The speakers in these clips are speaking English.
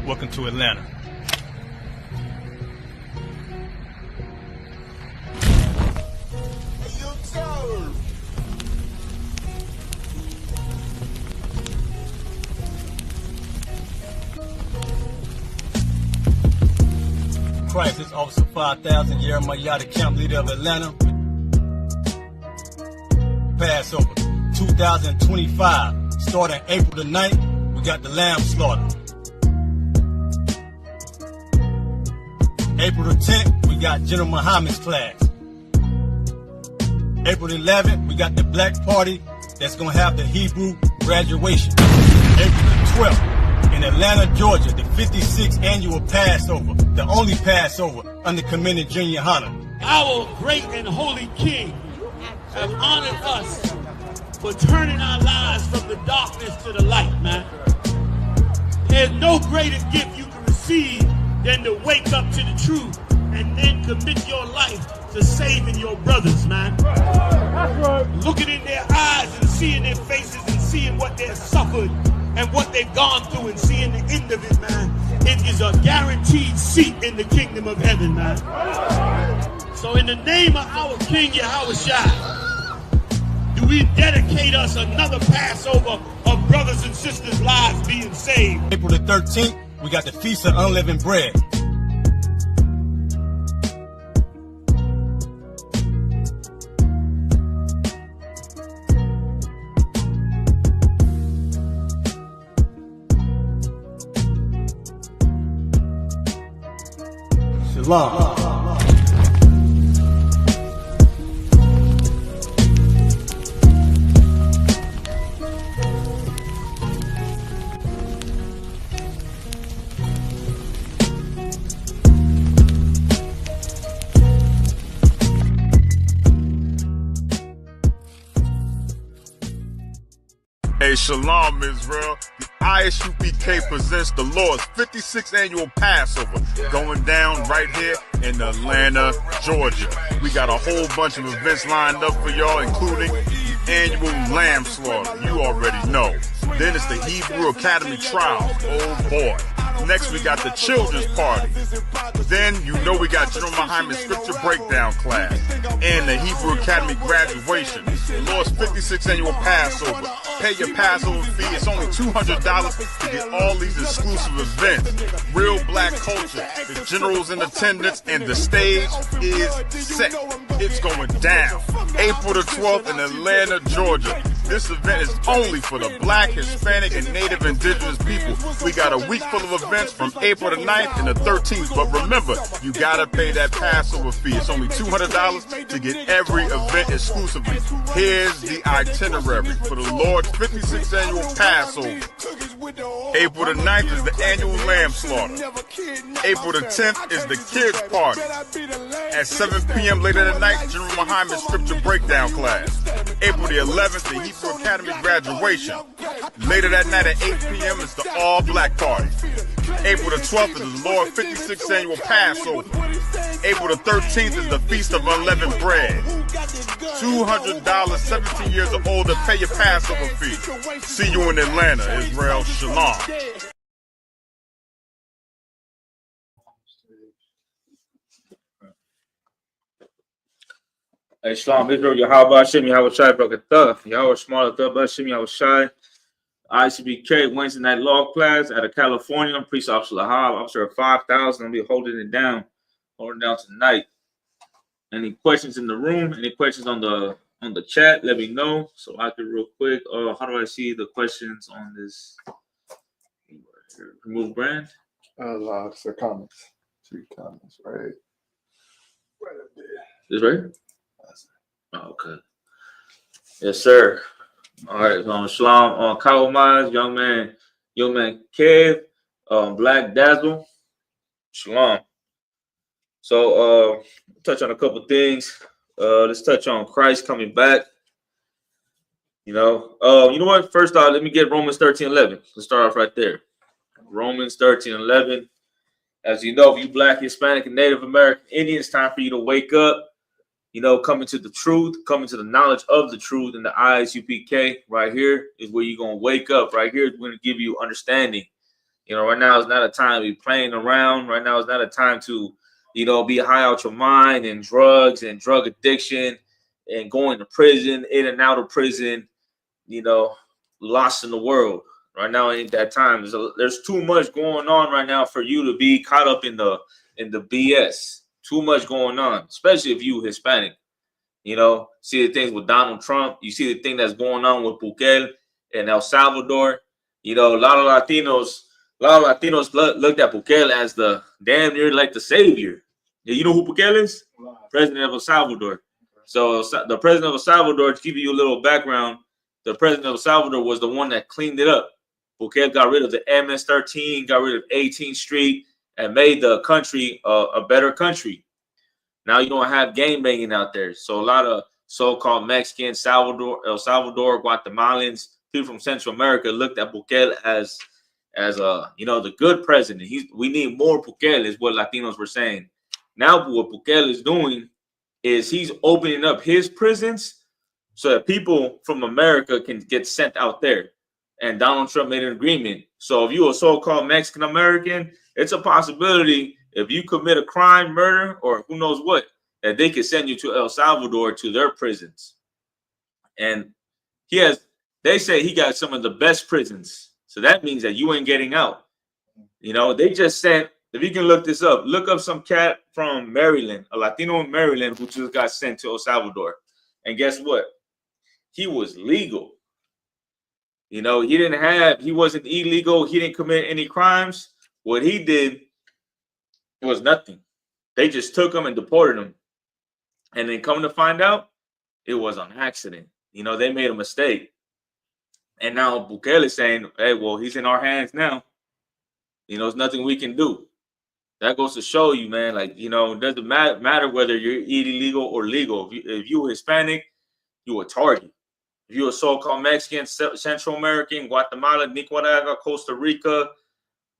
Welcome to Atlanta. Christ, this Officer 5000, Jeremiah, the camp leader of Atlanta. Passover 2025, starting April the 9th, we got the lamb slaughter. April the 10th, we got General Muhammad's class. April the 11th, we got the black party that's gonna have the Hebrew graduation. April the 12th, in Atlanta, Georgia, the 56th annual Passover, the only Passover under Commander Junior Hunter. Our great and holy King have honored us for turning our lives from the darkness to the light, man. There's no greater gift you can receive than to wake up to the truth and then commit your life to saving your brothers, man. That's right. Looking in their eyes and seeing their faces and seeing what they've suffered and what they've gone through and seeing the end of it, man. It is a guaranteed seat in the kingdom of heaven, man. So in the name of our King Yahushua, do we dedicate us another Passover of brothers and sisters' lives being saved. April the 13th, we got the Feast of Unleavened Bread. Shalom. Hey, Shalom, Israel. The ISUPK presents the Lord's 56th annual Passover going down right here in Atlanta, Georgia. We got a whole bunch of events lined up for y'all, including the annual lamb slaughter. You already know. Then it's the Hebrew Academy trials. Oh boy. Next, we got the children's party. Then, you know, we got General Muhammad's scripture breakdown class and the Hebrew Academy graduation. The Lord's 56th annual Passover. Pay your Passover fee. It's only $200 to get all these exclusive events. Real black culture. The general's in attendance and the stage is set. It's going down. April the 12th in Atlanta, Georgia. This event is only for the black, Hispanic, and Native indigenous people. We got a week full of events from April the 9th and the 13th. But remember, you gotta pay that Passover fee. It's only $200 to get every event exclusively. Here's the itinerary for the Lord's 56th annual Passover. April the 9th is the annual lamb slaughter. April the 10th is the kids party. At 7 p.m. later that night, General Muhammad's scripture breakdown class. April the 11th, the Hebrew Academy graduation. Later that night at 8 p.m. is the all-black party. April the 12th is the Lord's 56th annual Passover. April the 13th is the Feast of Unleavened Bread. $200, 17 years or older, pay your Passover fee. See you in Atlanta, Israel. Shalom. Hey, Shalom, Israel, Yahweh Hashem, Yahushai, Brakatah, Yahweh Shemar, Latah, Hashem, Yahushai, ICBK, Wednesday night law class out of California, Priest Officer Lahab, Officer 5000, I'll be holding down tonight. Any questions in the room? Any questions on the chat? Let me know so I can real quick. How do I see the questions on this? Remove brand. Lots of comments. 3 comments, right? Right up there. This right? Oh, okay. Yes, sir. All right. Shalom. Kyle Myers, young man Kev, Black Dazzle. Shalom. So touch on a couple things. Let's touch on Christ coming back. You know what? First off, let me get Romans 13:11. Let's start off right there. Romans 13:11. As you know, if you Black, Hispanic, and Native American Indian, it's time for you to wake up. You know, coming to the truth, coming to the knowledge of the truth, and the ISUPK right here is where you're going to wake up. Right here, we're going to give you understanding. You know, right now is not a time to be playing around. Right now is not a time to, you know, be high out your mind and drugs and drug addiction and going to prison, in and out of prison, you know, lost in the world. Right now ain't that time. There's too much going on right now for you to be caught up in the BS. Too much going on, especially if you Hispanic. You know, see the things with Donald Trump. You see the thing that's going on with Bukele and El Salvador. You know, a lot of Latinos looked at Bukele as the damn near like the savior. You know who Bukele is? President of El Salvador. So the president of El Salvador, to give you a little background, the president of El Salvador was the one that cleaned it up. Bukele got rid of the MS-13, got rid of 18th Street, and made the country a better country. Now you don't have gang banging out there. So a lot of so-called Mexicans, El Salvador, Guatemalans, people from Central America looked at Bukele as you know, the good president. We need more Bukele is what Latinos were saying. Now what Bukele is doing is he's opening up his prisons so that people from America can get sent out there. And Donald Trump made an agreement. So if you're a so-called Mexican American, it's a possibility if you commit a crime, murder, or who knows what, that they could send you to El Salvador to their prisons. And they say he got some of the best prisons. So that means that you ain't getting out. You know, they just sent, if you can look this up, look up some cat from Maryland, a Latino in Maryland who just got sent to El Salvador. And guess what? He was legal. You know, he wasn't illegal. He didn't commit any crimes. What he did was nothing. They just took him and deported him. And then come to find out, it was an accident. You know, they made a mistake. And now Bukele is saying, hey, well, he's in our hands now. You know, there's nothing we can do. That goes to show you, man, like, you know, it doesn't matter whether you're illegal or legal. If you're Hispanic, you're a target. If you're a so-called Mexican, Central American, Guatemala, Nicaragua, Costa Rica,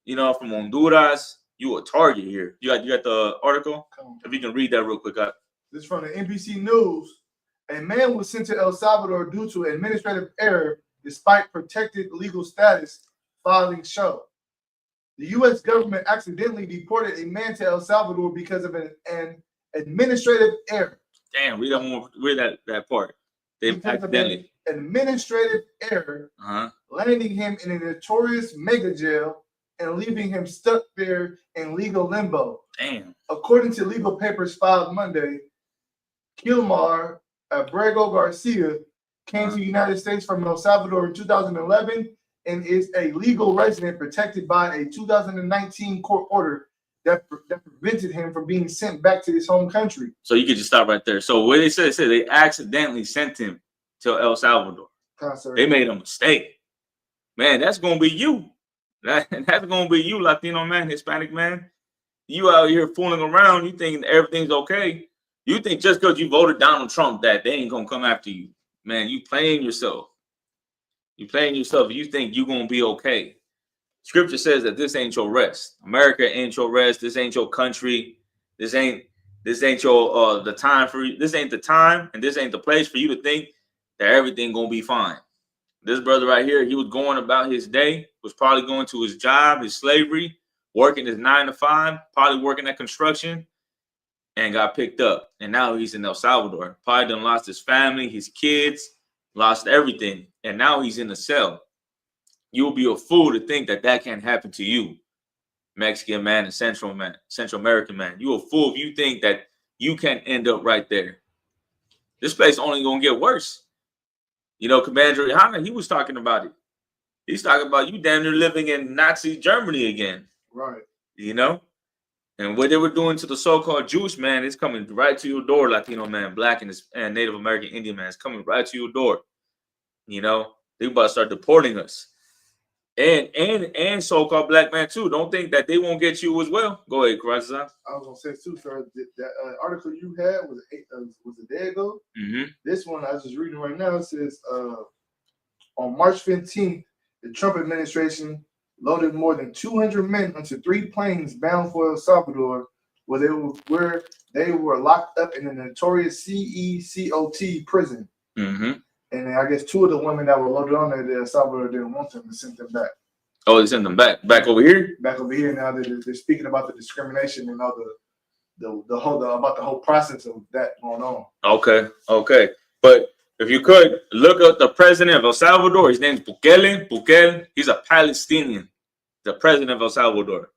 you know, from Honduras, you're a target here. You got the article? If you can read that real quick. This is from the NBC News. A man was sent to El Salvador due to administrative error despite protected legal status, filing show. The U.S. government accidentally deported a man to El Salvador because of an administrative error. Damn, read that part. They accidentally. Administrative error, landing him in a notorious mega jail and leaving him stuck there in legal limbo. Damn. According to legal papers filed Monday, Kilmar Abrego Garcia came to the United States from El Salvador in 2011 and is a legal resident protected by a 2019 court order that prevented him from being sent back to his home country. So you could just stop right there. So what they said they accidentally sent him to El Salvador. They made a mistake. Man, that's going to be you. That's going to be you, Latino man, Hispanic man. You out here fooling around. You thinking everything's okay. You think just because you voted Donald Trump that they ain't going to come after you. Man, you playing yourself. You playing yourself. You think you're going to be okay. Scripture says that this ain't your rest. America ain't your rest. This ain't your country. This ain't your the time for you. This ain't the time and this ain't the place for you to think that everything gonna be fine. This brother right here, he was going about his day, was probably going to his job, his slavery, working his 9 to 5, probably working at construction, and got picked up. And now he's in El Salvador. Probably done lost his family, his kids, lost everything. And now he's in a cell. You'll be a fool to think that that can't happen to you, Mexican man and Central American man. You a fool if you think that you can end up right there. This place only gonna get worse. You know, Commander Hanna, he was talking about it. He's talking about you damn near living in Nazi Germany again. Right. You know? And what they were doing to the so-called Jewish man is coming right to your door, Latino man, Black and Native American Indian man. It's coming right to your door. You know? They about to start deporting us. And so-called Black man too. Don't think that they won't get you as well. Go ahead, Karazan. I was gonna say too, sir. That article you had was a day ago. Mm-hmm. This one I was just reading right now. It says on March 15th, the Trump administration loaded more than 200 men onto 3 planes bound for El Salvador, where they were locked up in the notorious CECOT prison. Mm-hmm. And I guess 2 of the women that were loaded on there, El Salvador didn't want them to send them back. Oh, they sent them back over here. Back over here now that they're speaking about the discrimination and all the whole process of that going on. Okay. But if you could look up the president of El Salvador, his name's Bukele. He's a Palestinian, the president of El Salvador.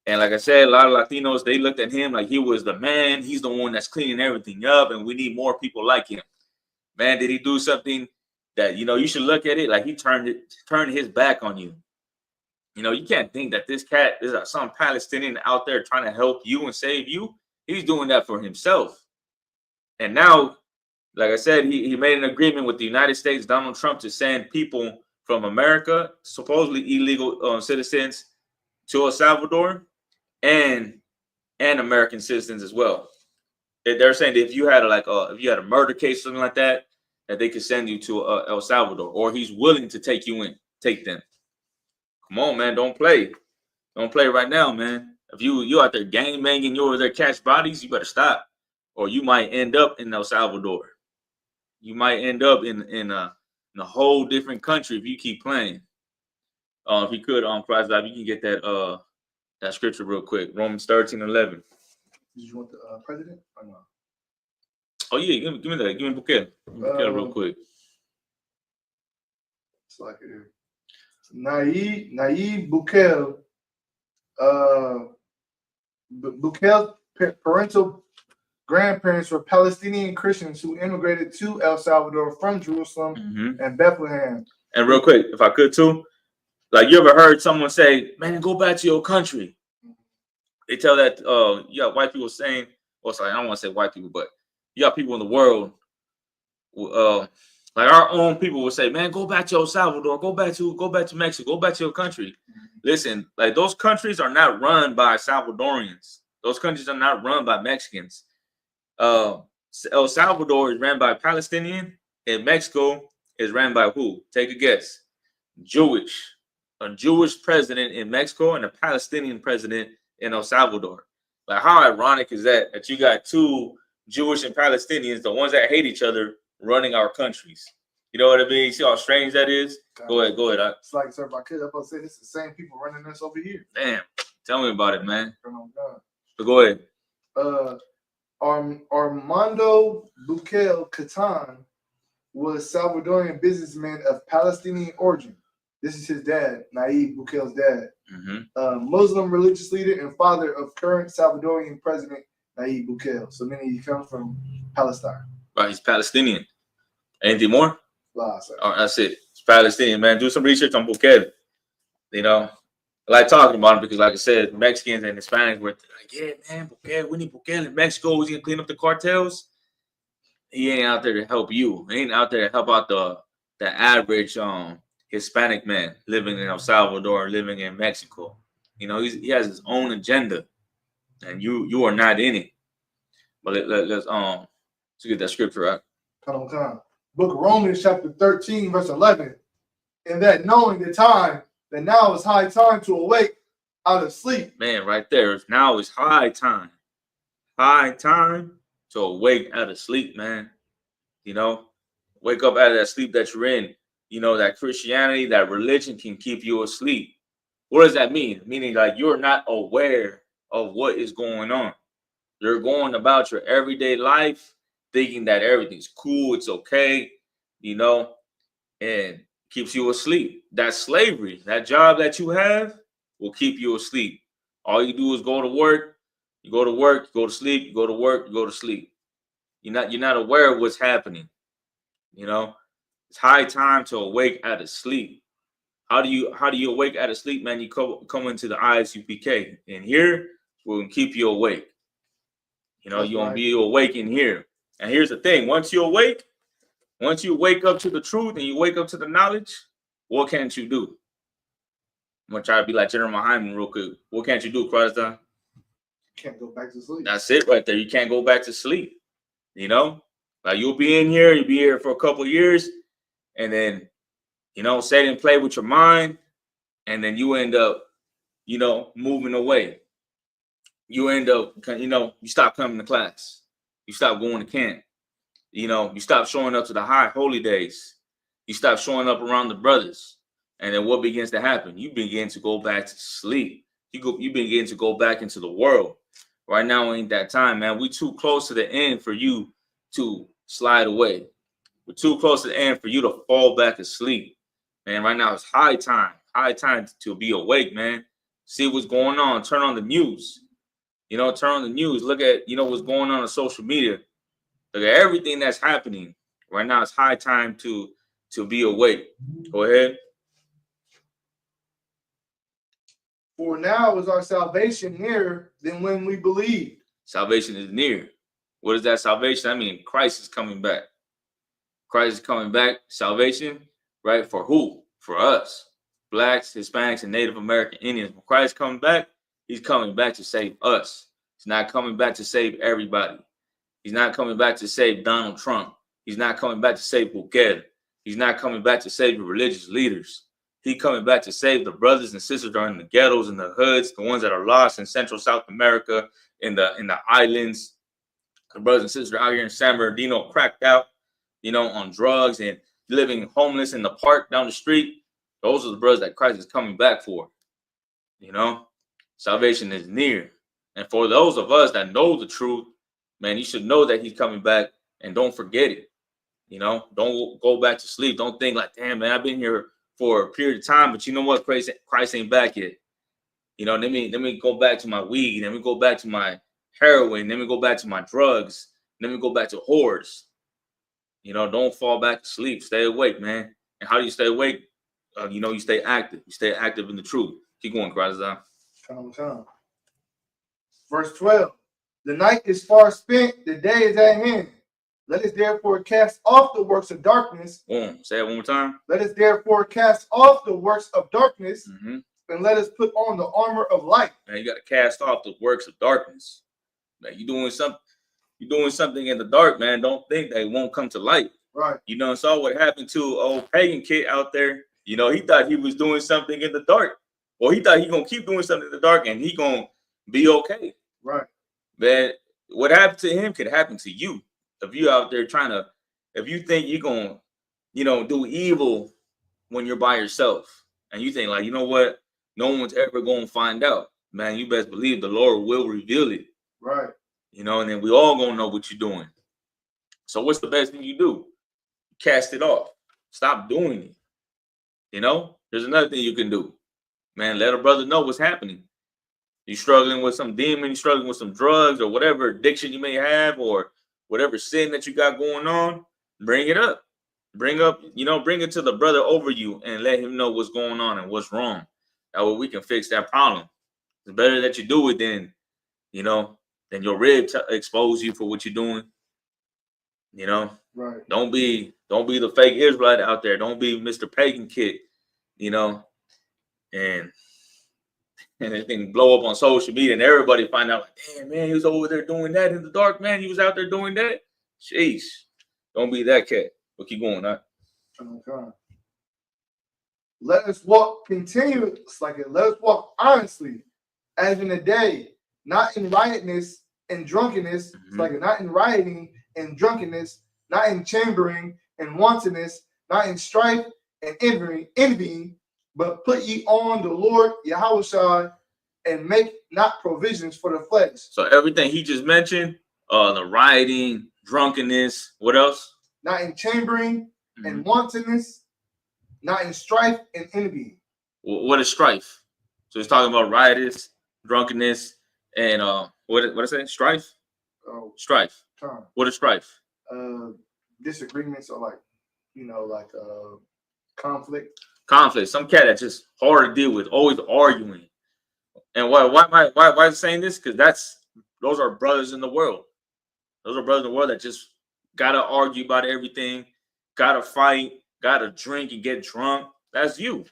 And like I said, a lot of Latinos, they looked at him like he was the man. He's the one that's cleaning everything up, and we need more people like him. Man, did he do something that, you should look at it like he turned his back on you. You can't think that this cat is some Palestinian out there trying to help you and save you. He's doing that for himself. And now, like I said, he made an agreement with the United States, Donald Trump, to send people from America, supposedly illegal citizens, to El Salvador, and American citizens as well. They're saying that if you had a murder case, something like that, that they could send you to El Salvador, or he's willing to take them. Come on, man, don't play right now, man. If you out there gang banging, you over there catch bodies, you better stop, or you might end up in El Salvador. You might end up in a whole different country if you keep playing. If you could, Christ Live, you can get that scripture real quick. Romans 13:11. Did you want the president or no? Oh yeah, give me that. Give me Bukele. Real quick. It's like it. Nayib Bukele. Bukele's parental grandparents were Palestinian Christians who immigrated to El Salvador from Jerusalem and Bethlehem. And real quick, if I could too, like, you ever heard someone say, "Man, go back to your country"? They tell that you got white people saying, I don't want to say white people, but you got people in the world, like our own people would say, "Man, go back to El Salvador, go back to Mexico, go back to your country." Listen, like, those countries are not run by Salvadorians. Those countries are not run by Mexicans. El Salvador is ran by a Palestinian, and Mexico is ran by who? Take a guess. Jewish. A Jewish president in Mexico and a Palestinian president in El Salvador. Like, how ironic is that you got two Jewish and Palestinians, the ones that hate each other, running our countries? You know what I mean? You see how strange that is? Go ahead. It's like, sir, if I could, I'm about to say this is the same people running us over here. Damn. Tell me about it, man. But go ahead. Armando Bukele Catan was Salvadorian businessman of Palestinian origin. This is his dad, Nayib Bukele's dad. Muslim religious leader and father of current Salvadorian president Nayib Bukele. So meaning he comes from Palestine. Right, he's Palestinian. Anything more? Nah, sir. All right, that's it. It's Palestinian, man. Do some research on Bukele. I like talking about him because, like I said, Mexicans and Hispanics were like, "Yeah, man, Bukele, we need Bukele in Mexico. He's gonna clean up the cartels." He ain't out there to help you. He ain't out there to help out the average Hispanic man living in El Salvador, living in Mexico. He has his own agenda, and you are not in it. But let's get that scripture out. Book of Romans chapter 13 verse 11. And that knowing the time, that now is high time to awake out of sleep. Man, right there. Now is high time. High time to awake out of sleep, man. Wake up out of that sleep that you're in. That Christianity, that religion can keep you asleep. What does that mean? Meaning, like, you're not aware of what is going on. You're going about your everyday life thinking that everything's cool, it's okay, and keeps you asleep. That's slavery. That job that you have will keep you asleep. All you do is go to work, you go to sleep, you go to work, you go to sleep. You're not aware of what's happening. It's high time to awake out of sleep. How do you awake out of sleep, man? You come into the ISUPK, and here we'll keep you awake. You won't be awake in here. And here's the thing: once you wake up to the truth and you wake up to the knowledge, what can't you do? I'm gonna try to be like General Hyman real quick. What can't you do, Krasdan? Can't go back to sleep. That's it right there. You can't go back to sleep. Like, you'll be here for a couple of years, and then, sit and play with your mind, and then you end up, moving away. You end up, you stop coming to class. You stop going to camp. You stop showing up to the high holy days. You stop showing up around the brothers. And then what begins to happen? You begin to go back to sleep. You begin to go back into the world. Right now ain't that time, man. We too close to the end for you to slide away. We're too close to the end for you to fall back asleep. Man, right now it's high time to be awake, man. See what's going on. Turn on the news. You know, turn on the news. Look at, you know, what's going on social media. Look at everything that's happening. Right now it's high time to be awake. Go ahead. For now is our salvation nearer than when we believed. Salvation is near. What is that salvation? I mean, Christ is coming back. Christ is coming back. Salvation, right? For who? For us. Blacks, Hispanics, and Native American Indians. When Christ is coming back, he's coming back to save us. He's not coming back to save everybody. He's not coming back to save Donald Trump. He's not coming back to save Bukele. He's not coming back to save the religious leaders. He's coming back to save the brothers and sisters that are in the ghettos and the hoods, the ones that are lost in Central South America, in the islands, the brothers and sisters out here in San Bernardino, cracked out, you know, on drugs and living homeless in the park down the street. Those are the brothers that Christ is coming back for. You know, salvation is near. And for those of us that know the truth, man, you should know that he's coming back, and don't forget it. You know, don't go back to sleep. Don't think like, damn, man, I've been here for a period of time, but you know what? Christ ain't back yet. You know, let me go back to my weed. Let me go back to my heroin. Let me go back to my drugs. Let me go back to whores. You know, don't fall back to sleep. Stay awake, man. And how do you stay awake? You know, you stay active. You stay active in the truth. Keep going, Krazan. Come. Verse 12. The night is far spent, the day is at hand. Let us therefore cast off the works of darkness. Say it one more time. Let us therefore cast off the works of darkness, and let us put on the armor of light. Man, you got to cast off the works of darkness. Man, you're doing something in the dark, man. Don't think that it won't come to light. Right. You know, saw what happened to old pagan kid out there. You know, he thought he was doing something in the dark. Well, he thought he gonna keep doing something in the dark and he gonna be okay. Right. Man, what happened to him could happen to you. If you out there if you think you're gonna, you know, do evil when you're by yourself, and you think like, you know what, no one's ever gonna find out, man, you best believe the Lord will reveal it. Right. You know, and then we all gonna know what you're doing. So what's the best thing you do? Cast it off. Stop doing it. You know, there's another thing you can do. Man, let a brother know what's happening. You struggling with some demon, you struggling with some drugs or whatever addiction you may have, or whatever sin that you got going on, bring it up. Bring it to the brother over you and let him know what's going on and what's wrong. That way we can fix that problem. It's better that you do it than, you know, than your rib expose you for what you're doing. You know, right. Don't be the fake Israelite out there. Don't be Mr. Pagan Kid, you know, and it can blow up on social media and everybody find out, like, damn, man, he was over there doing that in the dark, man. He was out there doing that. Sheesh. Don't be that cat. But keep going, huh? Okay. Let us walk let us walk honestly, as in the day, not in riotness and drunkenness. Not in rioting and drunkenness, not in chambering and wantonness, not in strife and envying, but put ye on the Lord Yahushua and make not provisions for the flesh. So everything he just mentioned, the rioting, drunkenness, what else? Not in chambering and wantonness, not in strife and envy. What is strife? So he's talking about riotous, drunkenness, and what is it? Strife? Oh, strife. What is strife? Disagreements or conflict. Conflict. Some cat that's just hard to deal with, always arguing. And why is it saying this? Because those are brothers in the world. Those are brothers in the world that just gotta argue about everything, gotta fight, gotta drink and get drunk. That's you.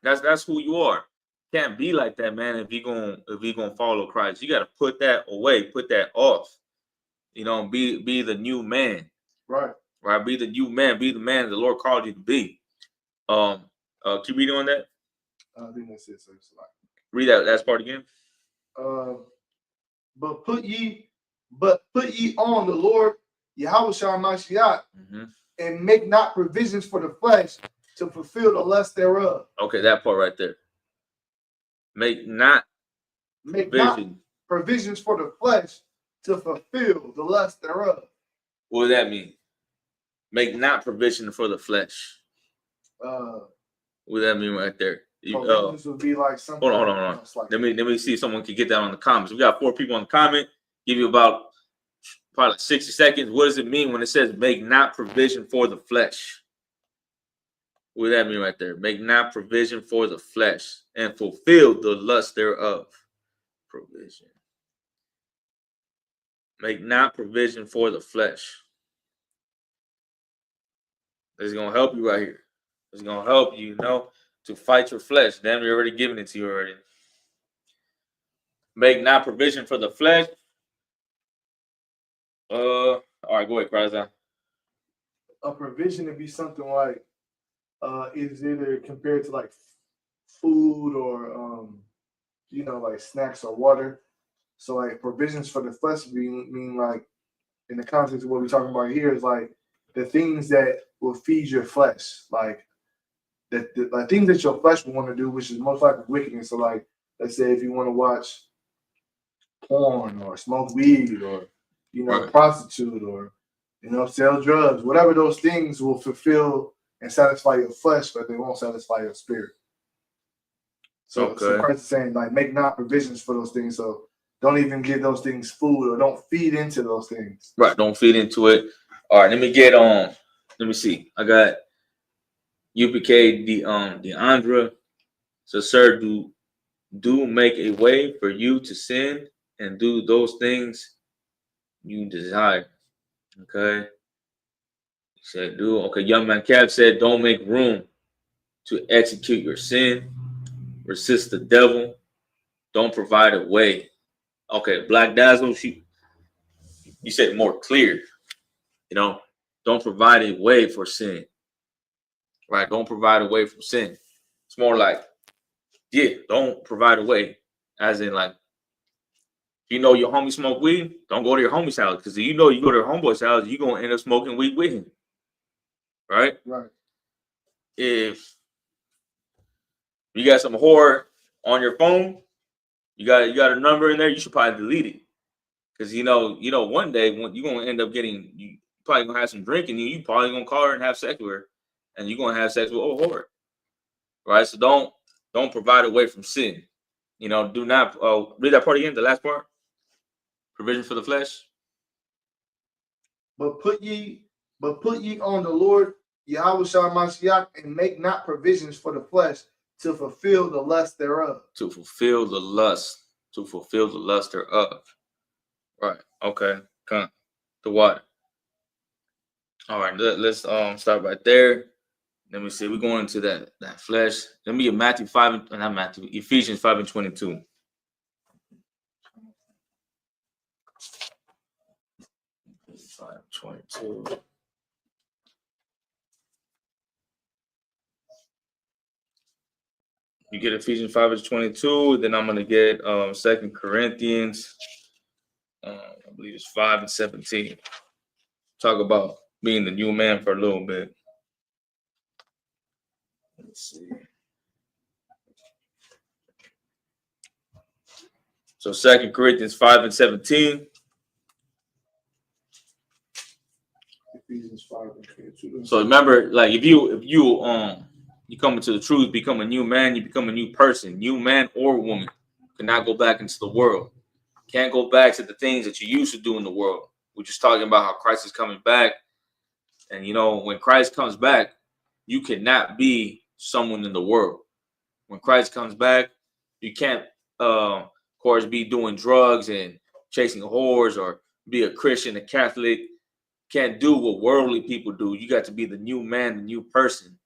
That's who you are. Can't be like that, man. If you gonna follow Christ, you gotta put that away, put that off. You know, be the new man. Right. Right. Be the new man. Be the man the Lord called you to be. Keep reading on that. I think that's it. So it's like, read that last part again. But put ye on the Lord Yahushua Mashiach, and make not provisions for the flesh to fulfill the lust thereof. Okay, that part right there. Make not provisions for the flesh to fulfill the lust thereof. What does that mean? Make not provision for the flesh. What does that mean right there? Provisions would be like something. Hold on. Like let me see if someone can get that on the comments. We got 4 people on the comment. Give you about probably like 60 seconds. What does it mean when it says make not provision for the flesh? What does that mean right there? Make not provision for the flesh and fulfill the lust thereof. Provision. Make not provision for the flesh. It's going to help you right here. It's going to help you, to fight your flesh. Damn, you're already giving it to you already. Make not provision for the flesh. All right, go ahead, Christ. A provision would be something like, is either compared to like food or, like snacks or water. So like provisions for the flesh mean like, in the context of what we're talking about here is like the things that will feed your flesh, like the things that your flesh will want to do, which is most likely wickedness. So like, let's say if you want to watch porn or smoke weed or, right. prostitute or, sell drugs, whatever those things will fulfill and satisfy your flesh, but they won't satisfy your spirit. So Christ is saying, like, make not provisions for those things. So don't even give those things food or don't feed into those things. Right. Don't feed into it. All right. Let me get on. Let me see. I got UPK, Deandra. So, sir, do make a way for you to sin and do those things you desire. Okay. He said, do. Okay. Young man Cap said, don't make room to execute your sin. Resist the devil. Don't provide a way. Okay. Black Dazzle, you said more clear. Don't provide a way for sin. Right? Don't provide a way from sin. It's more like, don't provide a way. As in, like, your homie smoke weed, don't go to your homie's house. Because you go to your homeboy's house, you're going to end up smoking weed with him. Right? Right. If you got some whore on your phone, you got a number in there, you should probably delete it. Because, one day when you're going to end up you probably going to have some drinking, you probably going to call her and have sex with her. And you're going to have sex with a whore. Right? So don't provide a way from sin. Do not read that part again, the last part. Provision for the flesh. But put ye on the Lord Yahushua Mashiach and make not provisions for the flesh to fulfill the lust thereof. To fulfill the lust thereof. Right. Okay. Come. The water. All right. Let's start right there. Let me see. We're going into that flesh. Let me get Ephesians 5:22. You get Ephesians 5:22. Then I'm gonna get 2 Corinthians. I believe it's 5:17. Talk about being the new man for a little bit. Let's see. So 2 Corinthians 5:17. Ephesians 5:22. So remember, like if you come into the truth, become a new man, you become a new person, new man or woman. Cannot go back into the world. Can't go back to the things that you used to do in the world. We're just talking about how Christ is coming back. And when Christ comes back, you cannot be someone in the world. When Christ comes back, you can't of course be doing drugs and chasing whores or be a Christian, a Catholic. Can't do what worldly people do. You got to be the new man, the new person.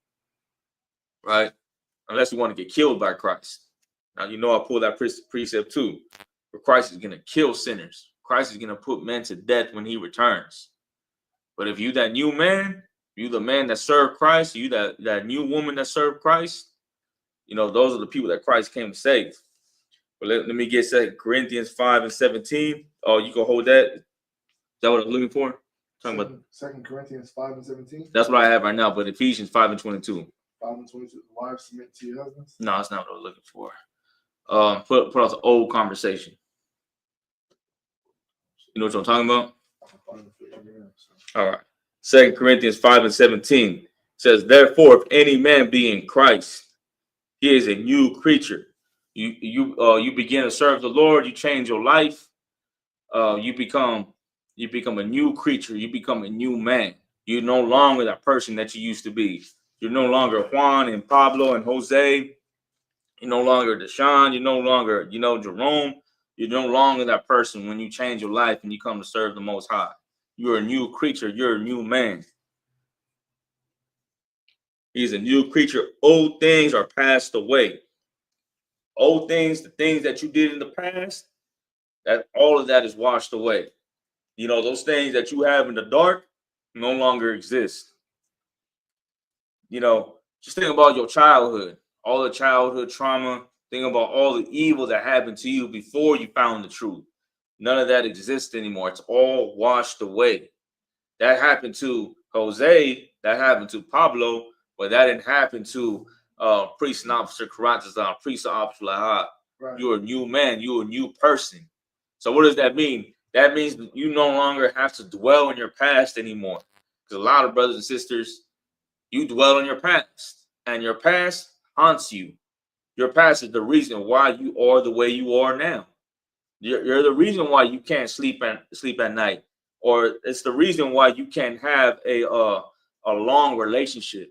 Right? Unless you want to get killed by Christ. Now, I pull that precept too. Where Christ is going to kill sinners. Christ is going to put men to death when he returns. But if you that new man, you the man that served Christ, you that new woman that served Christ, those are the people that Christ came to save. But let me get 2 Corinthians 5:17. Oh, you can hold that. Is that what I'm looking for? Talking about 2 Corinthians 5:17. That's what I have right now, but Ephesians 5:22. 5 and 22. Wives submit to your husbands. No, that's not what I'm looking for. Put out the old conversation. You know what I'm talking about? All right. 2 Corinthians 5 and 17 says, therefore, if any man be in Christ, he is a new creature. You begin to serve the Lord. You change your life. You become a new creature. You become a new man. You're no longer that person that you used to be. You're no longer Juan and Pablo and Jose. You're no longer Deshaun. You're no longer, Jerome. You're no longer that person when you change your life and you come to serve the Most High. You're a new creature. You're a new man. He's a new creature. Old things are passed away. Old things, the things that you did in the past, that all of that is washed away. Those things that you have in the dark no longer exist. Just think about your childhood, all the childhood trauma. Think about all the evil that happened to you before you found the truth. None of that exists anymore. It's all washed away. That happened to Jose. That happened to Pablo, but that didn't happen to Priest and Officer Karatazan, Priest and Officer Lahad. Right. You're a new man. You're a new person. So what does that mean? That means you no longer have to dwell in your past anymore. Because a lot of brothers and sisters, you dwell in your past, and your past haunts you. Your past is the reason why you are the way you are now. You're the reason why you can't sleep at night, or it's the reason why you can't have a long relationship,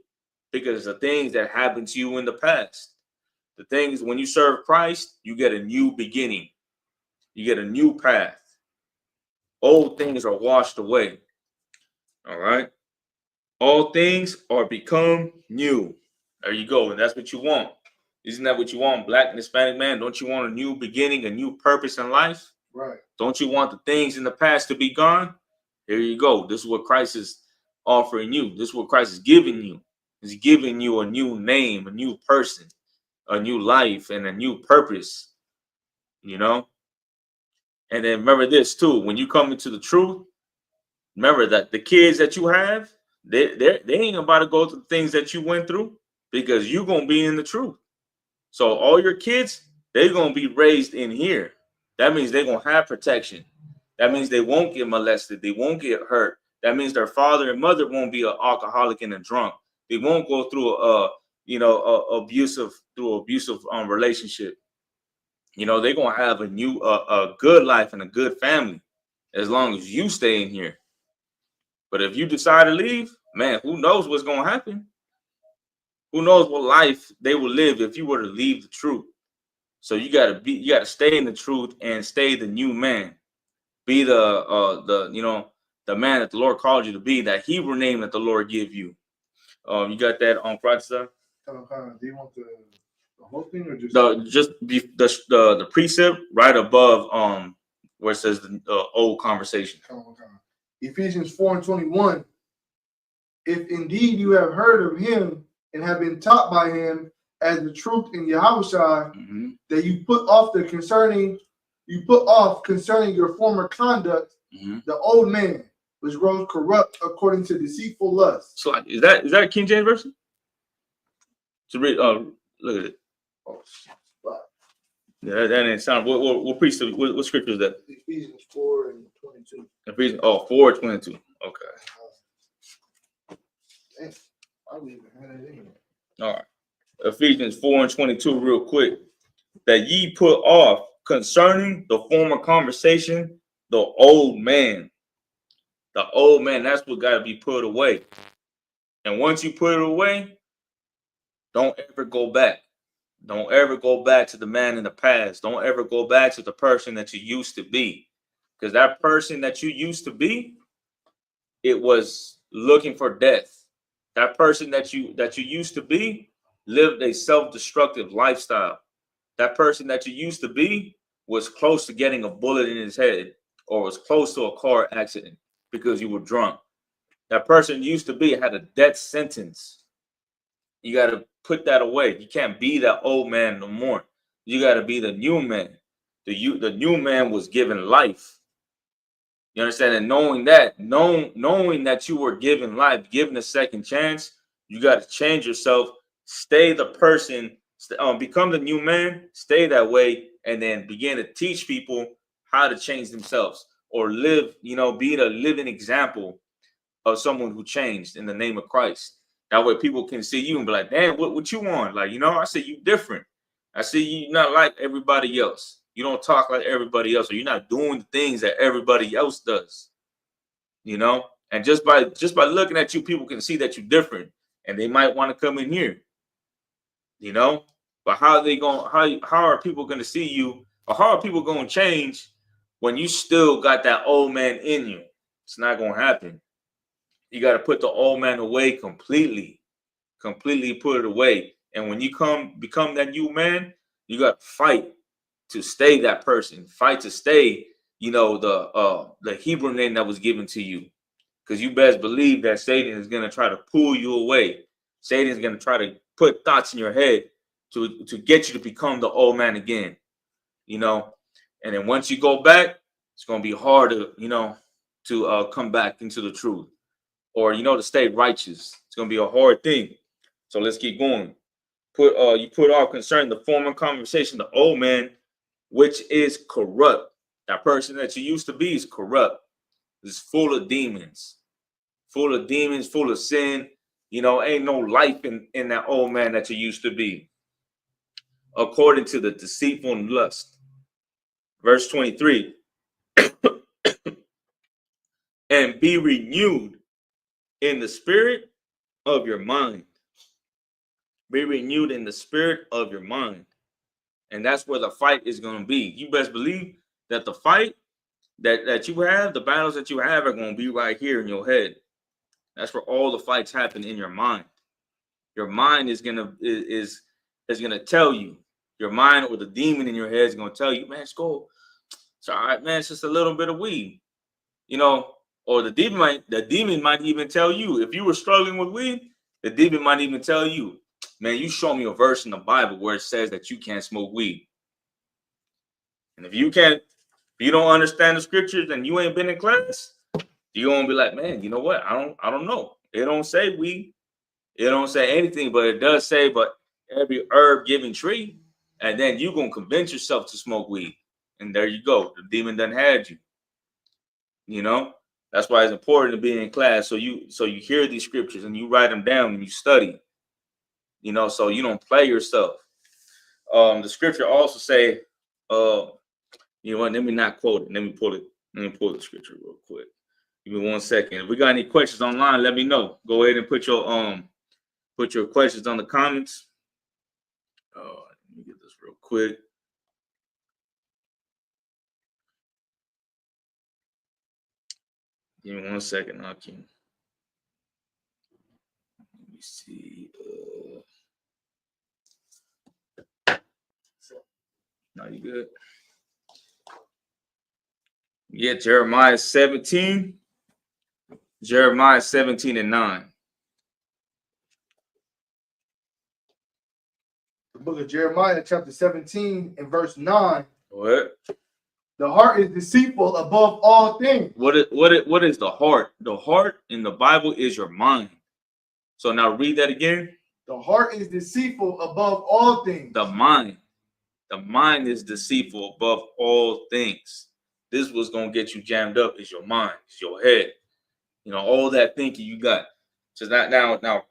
because the things that happened to you in the past. The things when you serve Christ, you get a new beginning. You get a new path. Old things are washed away. All right. All things are become new. There you go. And that's what you want. Isn't that what you want, Black and Hispanic man? Don't you want a new beginning, a new purpose in life? Right. Don't you want the things in the past to be gone? Here you go. This is what Christ is offering you. This is what Christ is giving you. He's giving you a new name, a new person, a new life, and a new purpose. And then remember this too. When you come into the truth, remember that the kids that you have, they ain't about to go through things that you went through, because you're going to be in the truth. So all your kids, they're going to be raised in here. That means they're going to have protection. That means they won't get molested. They won't get hurt. That means their father and mother won't be an alcoholic and a drunk. They won't go through abusive relationship. They're going to have a good life and a good family as long as you stay in here. But if you decide to leave, man, who knows what's going to happen? Who knows what life they will live if you were to leave the truth? So you got to stay in the truth and stay the new man. Be the man that the Lord called you to be, that Hebrew name that the Lord give you. You got that on Friday? Do you want the whole thing or just the precept right above where it says the old conversation? Ephesians 4 and 21. If indeed you have heard of him and have been taught by him as the truth in Yahushua, that you put off concerning your former conduct, the old man, which grows corrupt according to deceitful lust. So is that a King James version? To read, look at it. Oh, yeah, that didn't sound. What precept? What scripture is that? Ephesians 4 and 22. Ephesians 4:22. Okay. Damn, I don't even have that in here. All right. Ephesians 4 and 22, real quick. That ye put off concerning the former conversation, the old man. The old man, that's what got to be put away. And once you put it away, don't ever go back. Don't ever go back to the man in the past. Don't ever go back to the person that you used to be. Because that person that you used to be, it was looking for death. That person that you used to be lived a self-destructive lifestyle. That person that you used to be was close to getting a bullet in his head, or was close to a car accident because you were drunk. That person used to be had a death sentence. You got to put that away. You can't be that old man no more. You got to be the new man. The new man was given life. You understand? And knowing that you were given life, given a second chance, you got to change yourself, stay the person, become the new man, stay that way, and then begin to teach people how to change themselves or live, be a living example of someone who changed in the name of Christ. That way people can see you and be like, damn, what you want? Like, I see you different. I see you not like everybody else. You don't talk like everybody else, or you're not doing the things that everybody else does. And just by looking at you, people can see that you're different, and they might want to come in here. But how are they going? How are people going to see you, or how are people going to change when you still got that old man in you? It's not going to happen. You got to put the old man away completely put it away. And when you become that new man, you got to fight to stay that person, fight to stay, the Hebrew name that was given to you. Because you best believe that Satan is going to try to pull you away. Satan is going to try to put thoughts in your head to get you to become the old man again, And then once you go back, it's going to be hard to come back into the truth, or, to stay righteous. It's going to be a hard thing. So let's keep going. You put off concerning the former conversation, the old man, which is corrupt. That person that you used to be is corrupt. It's full of demons, full of sin. Ain't no life in that old man that you used to be, according to the deceitful lust. Verse 23, and be renewed in the spirit of your mind. Be renewed in the spirit of your mind. And that's where the fight is going to be. You best believe that the fight that you have, the battles that you have, are going to be right here in your head. That's where all the fights happen, in your mind. Your mind is gonna tell you. Your mind, or the demon in your head, is gonna tell you, man, it's all right, man. It's just a little bit of weed, Or the demon might even tell you, if you were struggling with weed, the demon might even tell you, man, you show me a verse in the Bible where it says that you can't smoke weed. And if you don't understand the scriptures and you ain't been in class, you're gonna be like, man, you know what? I don't know. It don't say weed. It don't say anything, but it does say, but every herb giving tree. And then you're gonna convince yourself to smoke weed. And there you go. The demon done had you. That's why it's important to be in class. So you hear these scriptures and you write them down and you study. So you don't play yourself. The scripture also say, let me not quote it. Let me pull the scripture real quick. Give me 1 second. If we got any questions online, let me know. Go ahead and put your questions on the comments. Let me get this real quick. Give me 1 second, Hakeem. Let me see. No, you good? Yeah, Jeremiah 17 and 9. The book of Jeremiah, chapter 17 and verse 9. What? The heart is deceitful above all things. What is the heart? The heart in the Bible is your mind. So now read that again. The heart is deceitful above all things. The mind is deceitful above all things. This was gonna get you jammed up is your mind, is your head. All that thinking you got. So now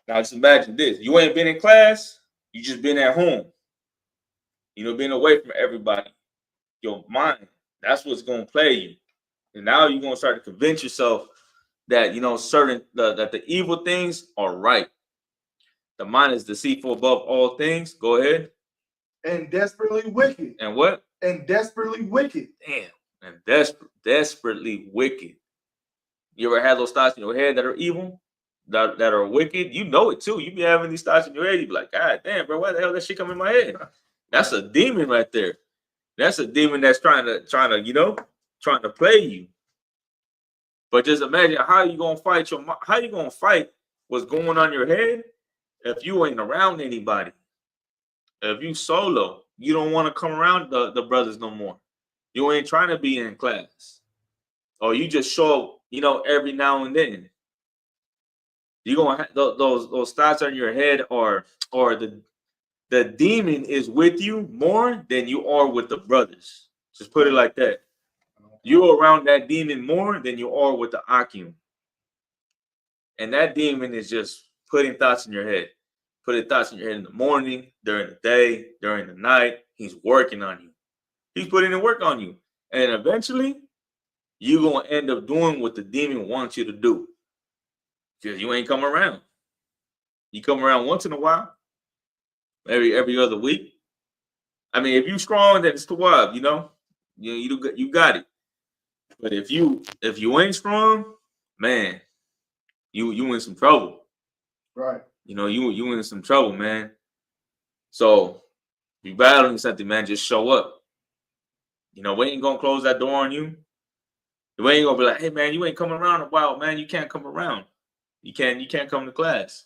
just imagine this. You ain't been in class, you just been at home. Been away from everybody. Your mind, that's what's gonna play you. And now you're gonna start to convince yourself that that the evil things are right. The mind is deceitful above all things. Go ahead. And desperately wicked. And what? And desperately wicked. Damn. And desperately wicked. You ever had those thoughts in your head that are evil, that are wicked? You know it too. You be having these thoughts in your head. You be like, God damn, bro, why the hell that shit come in my head? That's a demon right there. That's a demon that's trying to play you. But just imagine how you gonna fight what's going on in your head if you ain't around anybody. If you solo, you don't want to come around the brothers no more. You ain't trying to be in class. Or you just show up, every now and then. You're gonna have those thoughts on your head, or the demon is with you more than you are with the brothers. Just put it like that. You're around that demon more than you are with the Akim. And that demon is just putting thoughts in your head. Putting thoughts in your head in the morning, during the day, during the night. He's working on you. He's putting in work on you. And eventually, you're going to end up doing what the demon wants you to do. Because you ain't come around. You come around once in a while. Every other week. I mean, if you strong, then it's the wild, you know. You got it. But if you ain't strong, man, you in some trouble. Right. You know, you in some trouble, man. So if you battling something, man, just show up. You know, we ain't gonna close that door on you. We ain't gonna be like, hey man, you ain't coming around a while, man. You can't come around. You can't come to class.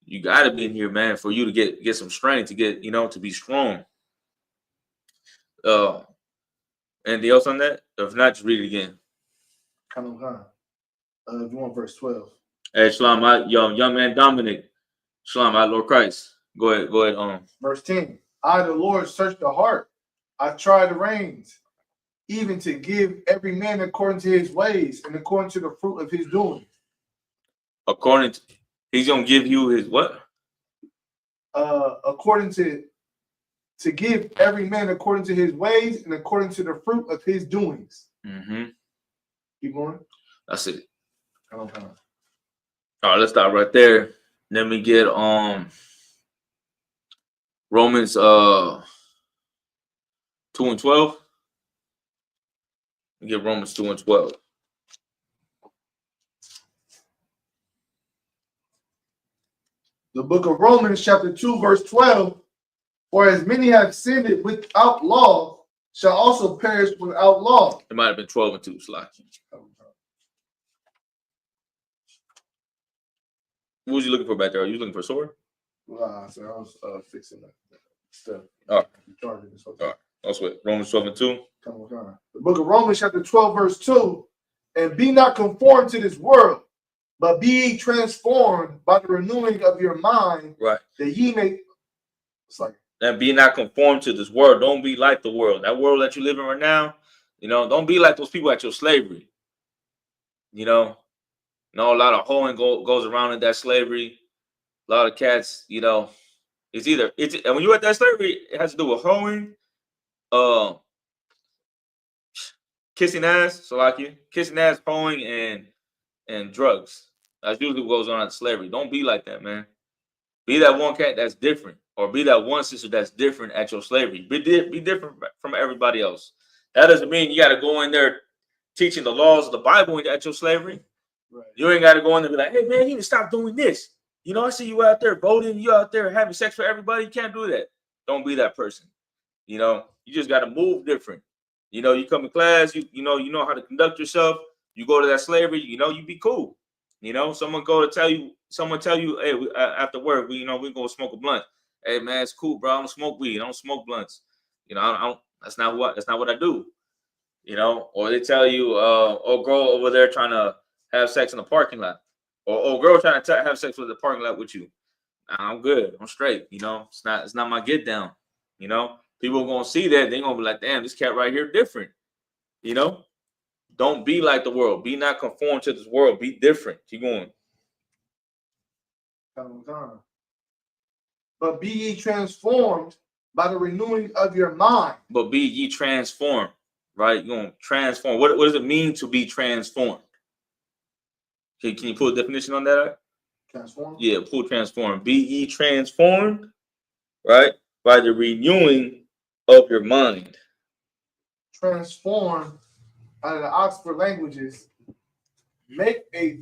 You gotta be in here, man, for you to get some strength, to get, you know, to be strong. Anything else on that? If not, just read it again. If you want verse 12. Hey, Shalom, young man Dominic. Shalom, my Lord Christ. Go ahead. Verse 10. I, the Lord, search the heart. I try the reins, even to give every man according to his ways and according to the fruit of his doing. According to, he's gonna give you his what? According to give every man according to his ways and according to the fruit of his doings. Mm-hmm. Keep going. That's it. Okay. All right, let's stop right there. Then we get Romans 2 and 12. We get Romans 2 and 12. The book of Romans, chapter 2, verse 12. For as many have sinned without law, shall also perish without law. It might have been 12 and 2, Slacky. What was you looking for back there? Are you looking for a sword? So I was fixing that stuff. All right. I'll sweat. Romans 12 and 2. The book of Romans, chapter 12, verse 2. And be not conformed to this world, but be ye transformed by the renewing of your mind, right? That ye may. It's like. And be not conformed to this world. Don't be like the world. That world that you live in right now, you know, don't be like those people at your slavery. You know, a lot of hoeing goes around in that slavery. A lot of cats, you know, and when you're at that slavery, it has to do with hoeing, kissing ass, kissing ass, hoeing, and drugs. That's usually what goes on at slavery. Don't be like that, man. Be that one cat that's different, or be that one sister that's different at your slavery. Be different from everybody else. That doesn't mean you got to go in there teaching the laws of the Bible at your slavery. Right. You ain't got to go in there and be like, hey, man, you need to stop doing this. You know, I see you out there voting, you out there having sex for everybody. You can't do that. Don't be that person. You know, you just got to move different. You know, you come to class, you know how to conduct yourself. You go to that slavery, you know, you be cool. You know, someone tell you, hey, after work, we're going to smoke a blunt. Hey, man, it's cool, bro. I don't smoke weed. I don't smoke blunts. You know, that's not what I do. You know, or they tell you, oh, girl over there trying to have sex in the parking lot. Or oh, girl trying to have sex with the parking lot with you. Nah, I'm good. I'm straight. You know, it's not my get down. You know, people are going to see that. They're going to be like, damn, this cat right here different. You know, don't be like the world. Be not conformed to this world. Be different. Keep going. But be ye transformed by the renewing of your mind. But be ye transformed, right? You're going to transform. What does it mean to be transformed? Can you pull a definition on that? Transform? Yeah, pull transform. Be ye transformed, right? By the renewing of your mind. Transform, out of the Oxford languages, make a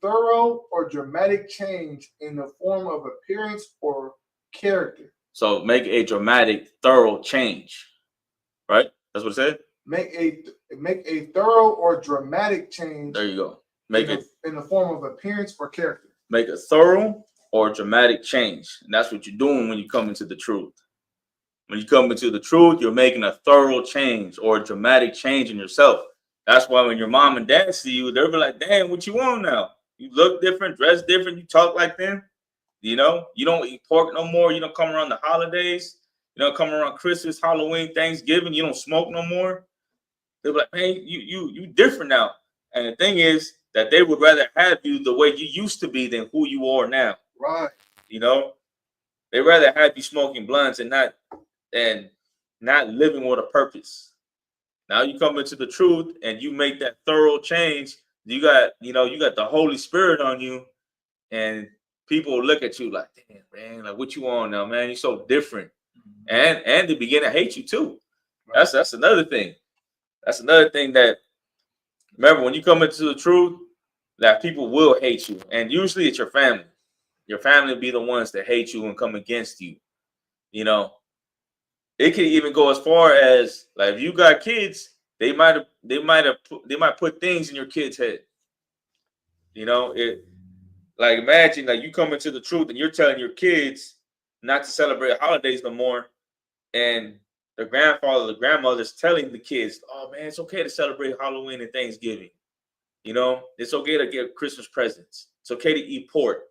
thorough or dramatic change in the form of appearance or character. So make a dramatic, thorough change, right? That's what it said. Make a thorough or dramatic change. There you go. In the form of appearance or character. Make a thorough or dramatic change. And that's what you're doing when you come into the truth. When you come into the truth, you're making a thorough change or a dramatic change in yourself. That's why when your mom and dad see you, they'll be like, damn, what you want now? You look different, dress different, you talk like them. You know, you don't eat pork no more. You don't come around the holidays. You don't come around Christmas, Halloween, Thanksgiving. You don't smoke no more. They're like, man, you different now. And the thing is that they would rather have you the way you used to be than who you are now. Right. You know, they rather have you smoking blunts and not living with a purpose. Now you come into the truth and you make that thorough change. You got the Holy Spirit on you, and people look at you like, damn, man, like what you on now, man? You're so different. And they begin to hate you too. Right. That's another thing. That's another thing that, remember, when you come into the truth, that people will hate you. And usually it's your family. Your family will be the ones that hate you and come against you. You know, it can even go as far as, like, if you got kids, they might put things in your kids' head. You know, like, imagine like you come into the truth and you're telling your kids not to celebrate holidays no more, and the grandfather, the grandmother's telling the kids, oh man, it's okay to celebrate Halloween and Thanksgiving. You know, it's okay to get Christmas presents. It's okay to eat pork.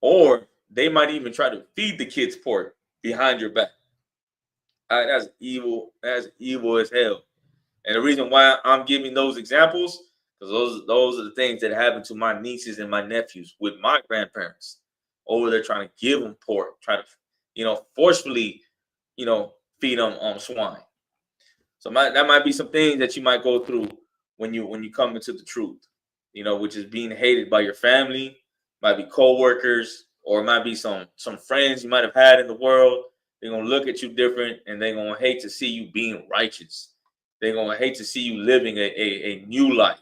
Or they might even try to feed the kids pork behind your back. That's evil. That's evil as hell. And the reason why I'm giving those examples, because those are the things that happen to my nieces and my nephews with my grandparents. Over there trying to give them pork, try to, forcefully, feed them swine. So that might be some things that you might go through when you come into the truth, which is being hated by your family, might be co-workers, or it might be some friends you might have had in the world. They're going to look at you different, and they're going to hate to see you being righteous. They're going to hate to see you living a new life.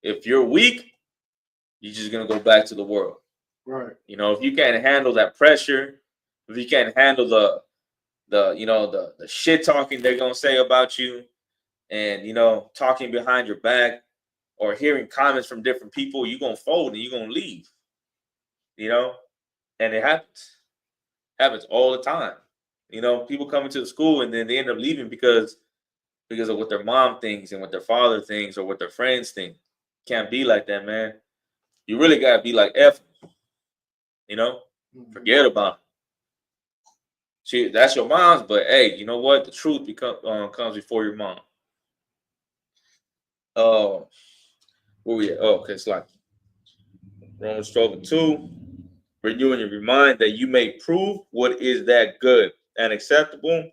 If you're weak, you're just going to go back to the world. Right. If you can't handle that pressure, if you can't handle the shit talking they're going to say about you, and, talking behind your back or hearing comments from different people, you're going to fold and you're going to leave, and it happens all the time. People come into the school and then they end up leaving because of what their mom thinks and what their father thinks or what their friends think. Can't be like that, man. You really got to be like F, forget about it. That's your mom's, but hey, you know what? The truth comes before your mom. Where we at? Oh, okay, it's like Romans 12:2. Renewing your mind that you may prove what is that good and acceptable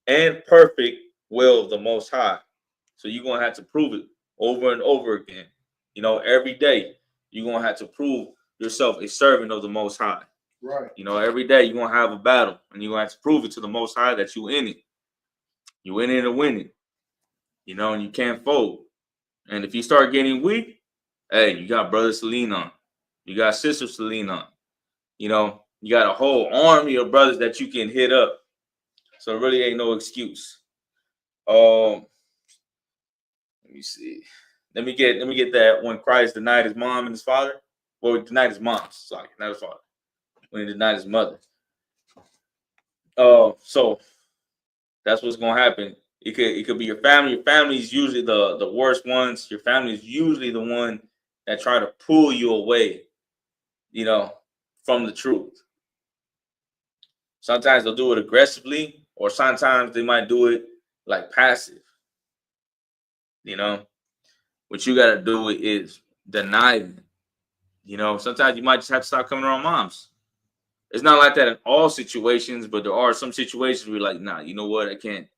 and perfect will of the Most High. So you're going to have to prove it over and over again. Every day you're going to have to prove yourself a servant of the Most High. Right. Every day you're going to have a battle, and you're going to have to prove it to the Most High that you in it. You in it to win it. And you can't fold. And if you start getting weak, hey, you got brothers to lean on. You got sisters to lean on. You got a whole army of brothers that you can hit up. So it really ain't no excuse. Let me see. Let me get that when Christ denied his mom and his father. Well, he denied his mom. Sorry, not his father. When he denied his mother. So that's what's gonna happen. It could be your family. Your family is usually the worst ones. Your family is usually the one that try to pull you away, from the truth. Sometimes they'll do it aggressively, or sometimes they might do it like passive. What you gotta do is deny them. Sometimes you might just have to stop coming around moms. It's not like that in all situations, but there are some situations where you're like, nah, you know what? I can't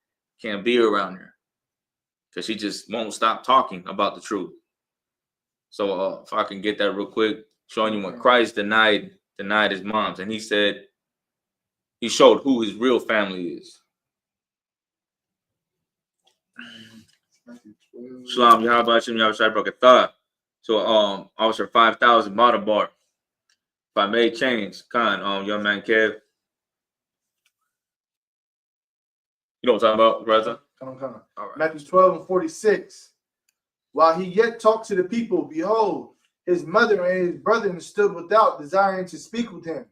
be around her because she just won't stop talking about the truth. So if I can get that real quick, showing you when Christ denied his moms, and he said he showed who his real family is. Shalom, Yahabashim, Yahabashai Brakatah. So Officer 5,000 Madabar. If I may change, young man Kev. You know what I'm talking about, brother? Come. All right. Matthew 12:46. While he yet talked to the people, behold, his mother and his brethren stood without, desiring to speak with him.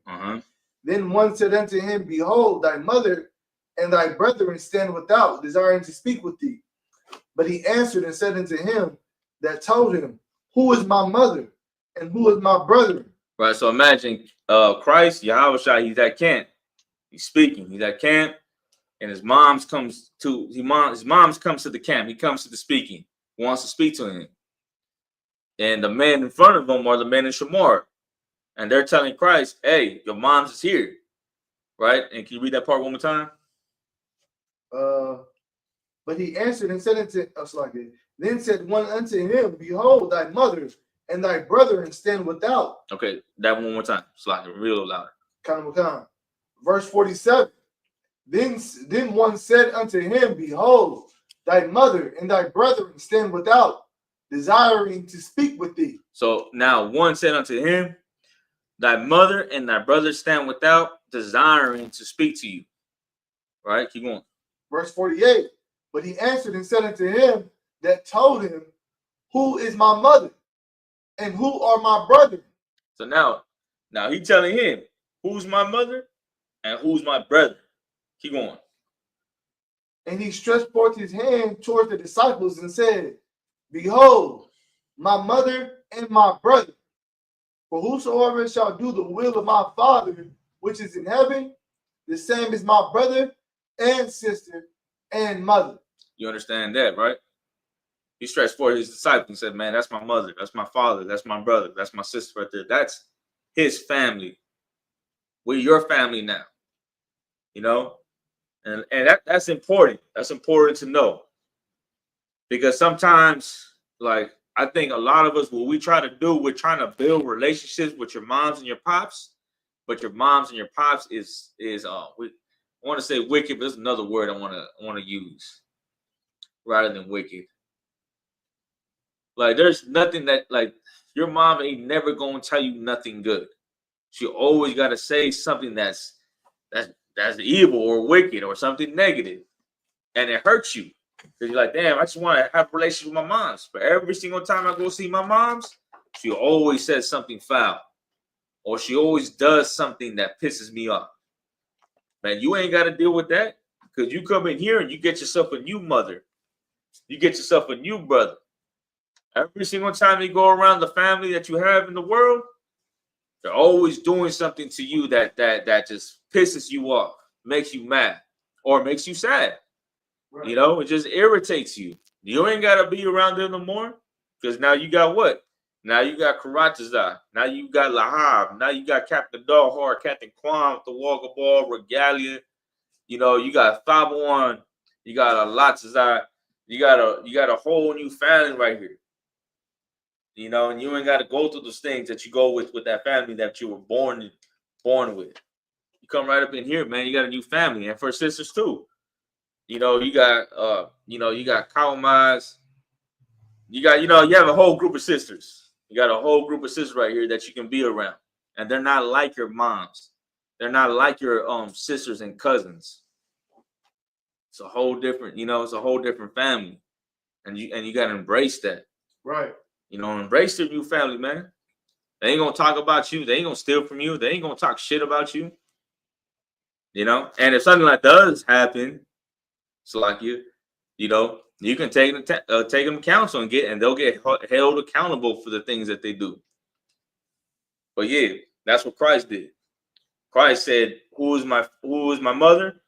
Then one said unto him, behold, thy mother and thy brethren stand without, desiring to speak with thee. But he answered and said unto him that told him, who is my mother and who is my brother? Right. So imagine Christ, Yahushua, he's at camp. He's speaking. He's at camp, and his mom's comes to the camp. He comes to the speaking. He wants to speak to him. And the men in front of him are the men in Shamar. And they're telling Christ, hey, your mom's is here. Right? And can you read that part one more time? But he answered and said unto us like it. Then said one unto him, behold, thy mother and thy brethren stand without. Okay, that one more time. Slightly, real louder. Kind. Verse 47. Then one said unto him, behold, thy mother and thy brethren stand without, desiring to speak with thee. So now one said unto him, thy mother and thy brother stand without, desiring to speak to you. Right? Keep going. Verse 48. But he answered and said unto him that told him, who is my mother and who are my brethren? So now he's telling him, who's my mother and who's my brother? Keep going. And he stretched forth his hand towards the disciples and said, behold, my mother and my brother. For whosoever shall do the will of my Father, which is in heaven, the same is my brother and sister and mother. You understand that, right? He stretched forth his disciples and said, man, that's my mother, that's my father, that's my brother, that's my sister right there. That's his family. We're your family now. You know? And that's important. That's important to know. Because sometimes, like, I think a lot of us, what we try to do, we're trying to build relationships with your moms and your pops, but your moms and your pops is I want to say wicked, but there's another word I want to use rather than wicked. Like, there's nothing that, like, your mom ain't never gonna tell you nothing good. She always got to say something that's evil or wicked or something negative, and it hurts you because you're like, damn, I just want to have a relationship with my moms. But every single time I go see my moms, she always says something foul, or she always does something that pisses me off. Man, you ain't got to deal with that because you come in here and you get yourself a new mother, you get yourself a new brother. Every single time you go around the family that you have in the world, they're always doing something to you that just pisses you off, makes you mad, or makes you sad. Right. You know, it just irritates you. You ain't got to be around them no more because now you got what? Now you got Karatazar. Now you got Lahab. Now you got Captain Dawhar, Captain Kwam, the Walker Ball, Regalia. You know, you got Fabuan. You got Latazar. You got a whole new family right here. You know, and you ain't got to go through those things that you go with that family that you were born with. You come right up in here, man. You got a new family, and for sisters too. You know, you got Kaumaz. You have a whole group of sisters. You got a whole group of sisters right here that you can be around, and they're not like your moms. They're not like your sisters and cousins. It's a whole different, it's a whole different family, and you got to embrace that. Right. You know, embrace your new family, man. They ain't gonna talk about you. They ain't gonna steal from you. They ain't gonna talk shit about you. You know, and if something like does happen, it's like you can take them counsel and they'll get held accountable for the things that they do. But yeah, that's what Christ did. Christ said, "Who is my mother?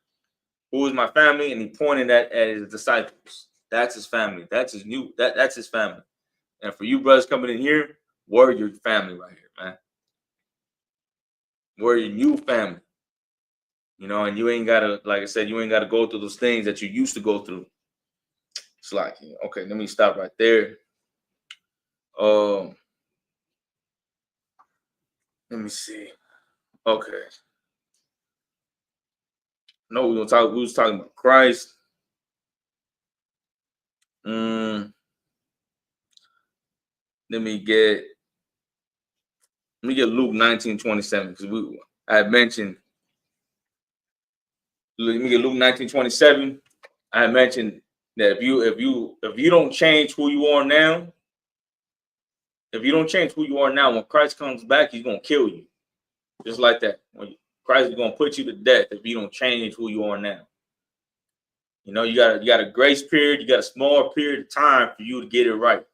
Who is my family?" And he pointed at his disciples. That's his family. That's his family. And for you brothers coming in here, we're your family right here, man. We're your new family. You know, and you ain't gotta, like I said, you ain't gotta go through those things that you used to go through. It's like, okay, let me stop right there. Let me see. Okay. No, we was talking about Christ. Let me get Luke 19:27 because I had mentioned. Let me get Luke 19:27. I had mentioned that if you don't change who you are now, when Christ comes back, he's gonna kill you, just like that. Christ is gonna put you to death if you don't change who you are now. You know, you got a grace period. You got a small period of time for you to get it right.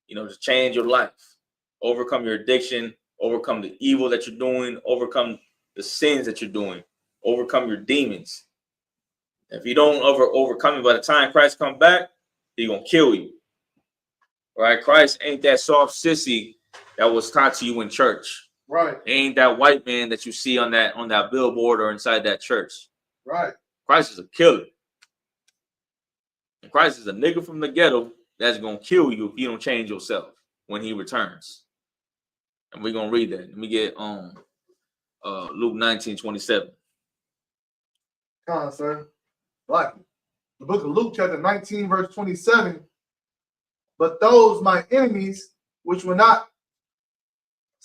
You know, to change your life. overcome your addiction, overcome the evil that you're doing, overcome the sins that you're doing, overcome your demons. If you don't overcome it by the time Christ come back, he's gonna kill you. Right? Christ ain't that soft sissy that was taught to you in church. Right. He ain't that white man that you see on that billboard or inside that church. Right. Christ is a killer. And Christ is a nigga from the ghetto that's gonna kill you if you don't change yourself when he returns. And we're gonna read that. Let me get Luke 19:27. Come on, sir. Like the book of Luke, chapter 19, verse 27. But those my enemies, which were not,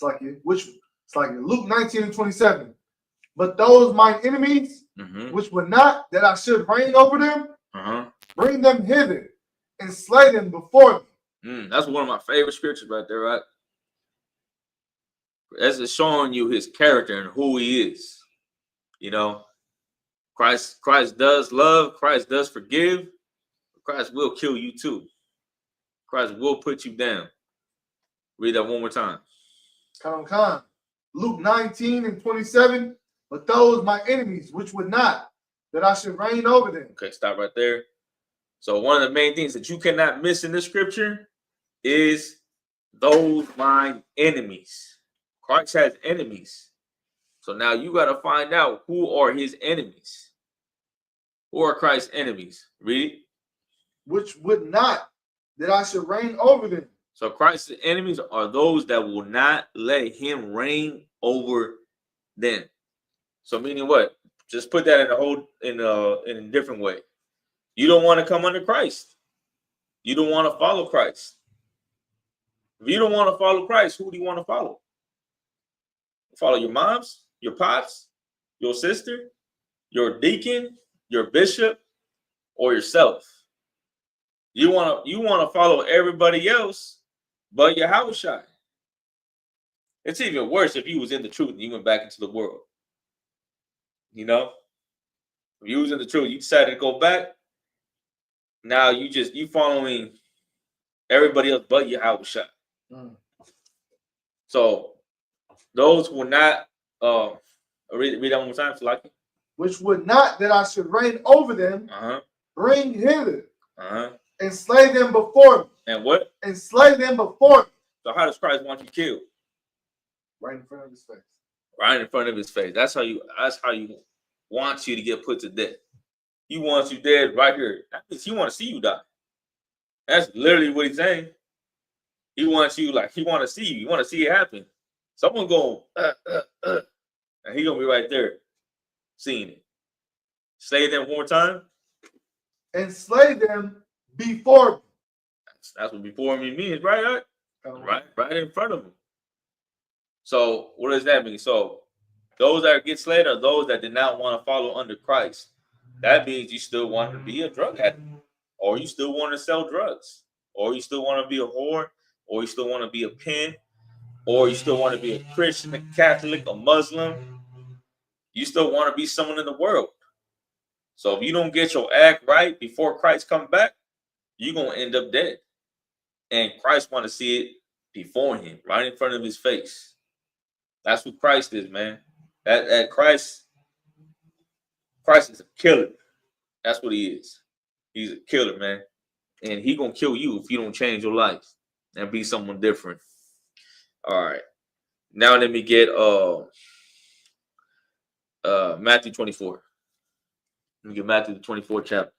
Luke 19 and 27. But those mine enemies, which were not, that I should reign over them, bring them hither and slay them before me. That's one of my favorite scriptures right there, right? That's just showing you his character and who he is. You know, Christ does love, Christ does forgive, Christ will kill you too. Christ will put you down. Read that one more time. Come. Luke 19 and 27. But those my enemies, which would not, that I should reign over them. Okay, stop right there. So one of the main things that you cannot miss in this scripture is those my enemies. Christ has enemies. So now you got to find out who are his enemies. Who are Christ's enemies? Read it. Which would not, that I should reign over them. So Christ's enemies are those that will not let him reign over them. So meaning what? Just put that in a different way. You don't want to come under Christ. You don't want to follow Christ. If you don't want to follow Christ, who do you want to follow? Follow your moms, your pops, your sister, your deacon, your bishop, or yourself. You want to follow everybody else but your house shot. It's even worse if you was in the truth and you went back into the world. You know, if you was in the truth, you decided to go back. Now you following everybody else but your house shot. So those who will not read that one more time, like it. Which would not, that I should reign over them, bring hither and slay them before me. And what? And slay them before me. So how does Christ want you killed? Right in front of his face. Right in front of his face. That's how you wants you to get put to death. He wants you dead right here. That means he want to see you die. That's literally what he's saying. He wants you, like, he want to see you. He want to see it happen. Someone going, and he gonna be right there, seeing it. Slay them one more time. And slay them before me. That's what before me means, right? Right in front of him. So what does that mean? So those that get slayed are those that did not want to follow under Christ. That means you still want to be a drug addict, or you still want to sell drugs, or you still want to be a whore, or you still want to be a pimp, or you still want to be a Christian, a Catholic, a Muslim. You still want to be someone in the world. So if you don't get your act right before Christ comes back, you're going to end up dead. And Christ want to see it before him, right in front of his face. That's what Christ is, man. That Christ is a killer. That's what he is. He's a killer, man. And he going to kill you if you don't change your life and be someone different. All right. Now let me get Matthew 24. Let me get Matthew the 24th chapter.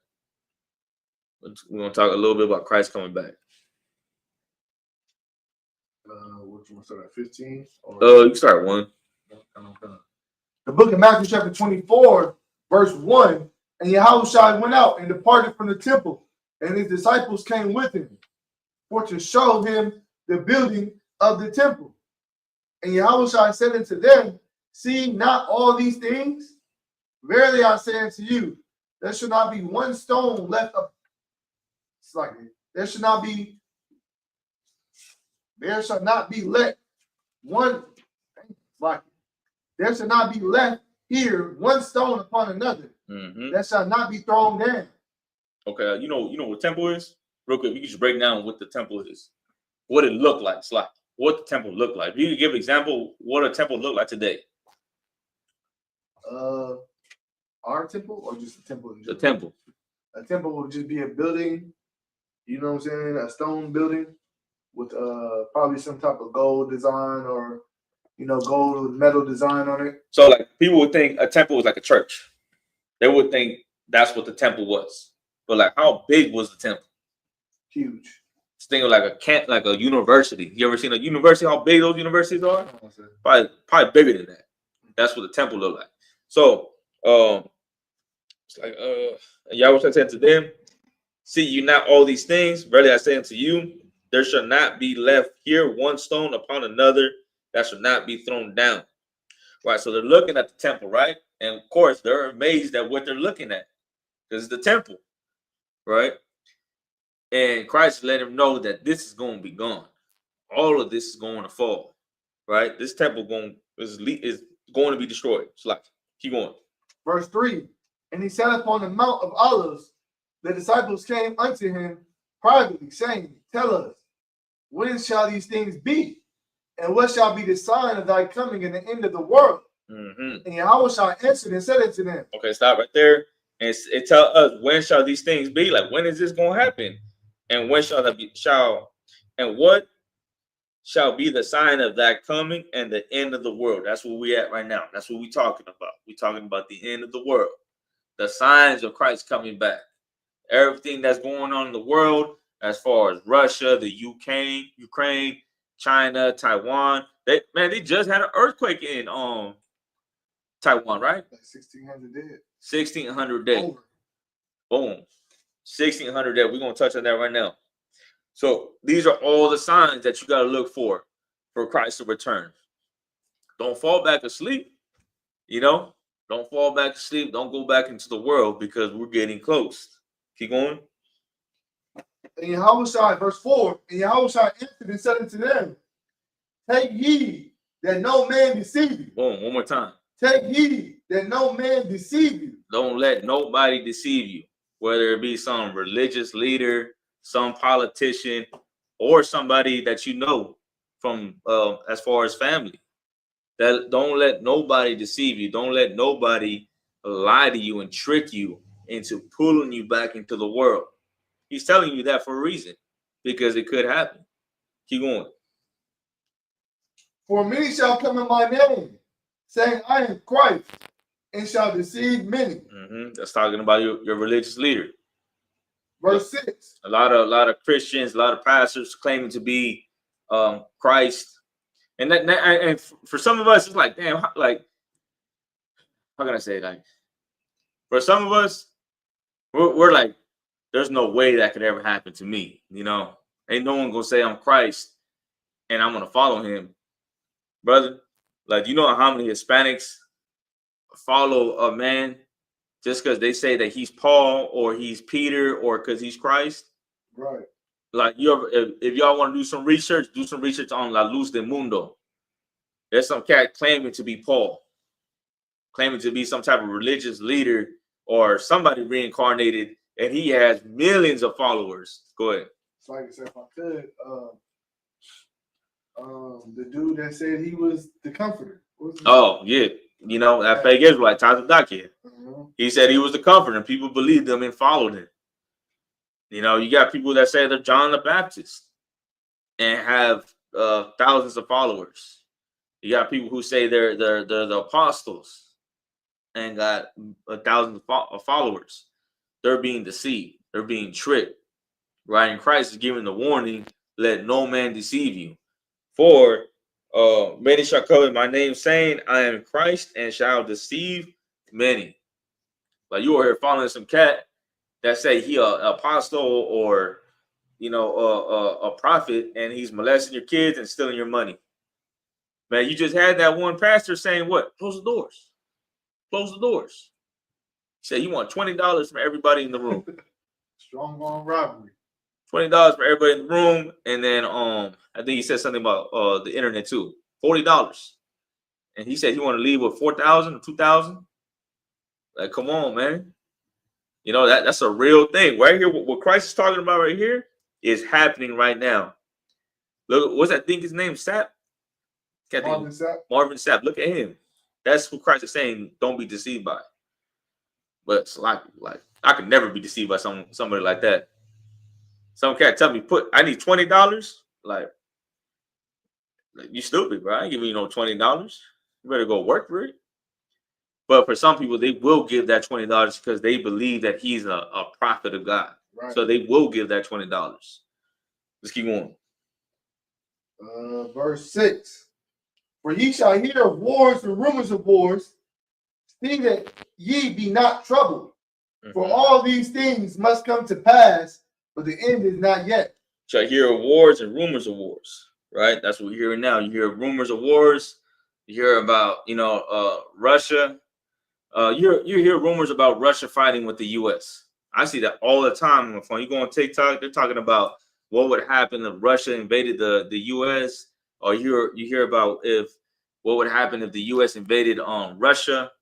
We're going to talk a little bit about Christ coming back. What you want to start at 15? You can start one. The book of Matthew chapter 24, verse 1. And Yahushua went out and departed from the temple, and his disciples came with him for to show him the building of the temple. And Yahushua said unto them, see not all these things? Verily I say unto you, there shall not be one stone left up. It's like there shall not be let one, like there shall not be left here one stone upon another that shall not be thrown down. Okay, you know what temple is? Real quick, we can just break down what the temple is. What it looked like. It's like what the temple looked like. If you could give an example what a temple looked like today. Our temple or just a temple in The general? temple. A temple would just be a building, you know what I'm saying? A stone building with probably some type of gold design or, you know, gold with metal design on it. So like people would think a temple was like a church. They would think that's what the temple was. But like how big was the temple? Huge. Just think of like a camp, like a university. You ever seen a university? How big those universities are? Probably bigger than that. That's what the temple looked like. So it's like Yahweh said to them, see you not all these things, verily I say unto you, there shall not be left here one stone upon another that shall not be thrown down. Right. So they're looking at the temple, right? And of course they're amazed at what they're looking at. Because it's the temple, right? And Christ let him know that this is going to be gone. All of this is going to fall, right? This temple is going to be destroyed. It's like, keep going. Verse 3, and he sat upon the Mount of Olives. The disciples came unto him privately, saying, tell us, when shall these things be? And what shall be the sign of thy coming in the end of the world? And Yahweh shall answer and said unto them. Okay, stop right there. And it tell us, when shall these things be? Like, when is this going to happen? And when shall that be? And what shall be the sign of that coming and the end of the world? That's where we at right now. That's what we're talking about. We're talking about the end of the world. The signs of Christ coming back. Everything that's going on in the world, as far as Russia, the Ukraine, China, Taiwan. They just had an earthquake in Taiwan, right? Like 1,600 dead. 1,600 dead. Boom. 1,600 dead. We're going to touch on that right now. So these are all the signs that you got to look for Christ to return. Don't fall back asleep. You know, don't fall back asleep. Don't go back into the world because we're getting close. Keep going. And Yahweh shall, verse 4, and Yahweh shall answer and said unto them, take heed that no man deceive you. Boom, one more time. Take heed that no man deceive you. Don't let nobody deceive you, whether it be some religious leader, some politician, or somebody that you know from as far as family. That don't let nobody deceive you. Don't let nobody lie to you and trick you into pulling you back into the world. He's telling you that for a reason, because it could happen. Keep going. For many shall come in my name, saying, I am Christ, and shall deceive many. That's talking about your religious leader. Verse 6. A lot of Christians, a lot of pastors claiming to be Christ, and for some of us, it's like, damn, like, how can I say it? Like, for some of us, we're like, there's no way that could ever happen to me. You know, ain't no one gonna say I'm Christ and I'm gonna follow him, brother. Like, you know how many Hispanics follow a man just because they say that he's Paul or he's Peter or because he's Christ? Right. Like, if y'all want to do some research on La Luz del Mundo. There's some cat claiming to be Paul, claiming to be some type of religious leader or somebody reincarnated, and he has millions of followers. Go ahead. So like I said, if I could, the dude that said he was the comforter. Oh, yeah. You know, that fake Israelite, Tazadaki. He said he was the comforter, and people believed him and followed him. You know, you got people that say they're John the Baptist and have thousands of followers. You got people who say they're the apostles and got thousands of followers. They're being deceived. They're being tricked. Right? And Christ is giving the warning, let no man deceive you. For many shall come in my name, saying, I am Christ, and shall deceive many. Like, you are here following some cat that say he an apostle or, you know, a prophet, and he's molesting your kids and stealing your money. Man, you just had that one pastor saying what? Close the doors. Close the doors. He said you want $20 from everybody in the room. Strong arm robbery. $20 for everybody in the room, and then I think he said something about the internet too. $40, and he said he want to leave with 4,000 or 2,000. Like, come on, man. You know that's a real thing right here. What Christ is talking about right here is happening right now. Look, what's that thing? His name Sapp. Marvin Sapp. Marvin Sapp. Look at him. That's who Christ is saying. Don't be deceived by. But it's like I could never be deceived by somebody like that. Some cat tell me I need $20. Like you stupid, bro. I ain't giving you no $20. You better go work for it. But for some people, they will give that $20 because they believe that he's a prophet of God. Right. So they will give that $20. Let's keep going. Verse 6. For ye shall hear of wars and rumors of wars. See that ye be not troubled. For all these things must come to pass, but the end is not yet. Shall hear of wars and rumors of wars. Right? That's what we're hearing now. You hear rumors of wars. You hear about, Russia. You hear rumors about Russia fighting with the U.S. I see that all the time on my phone. You go on TikTok, they're talking about what would happen if Russia invaded the U.S. Or you hear about what would happen if the U.S. invaded Russia,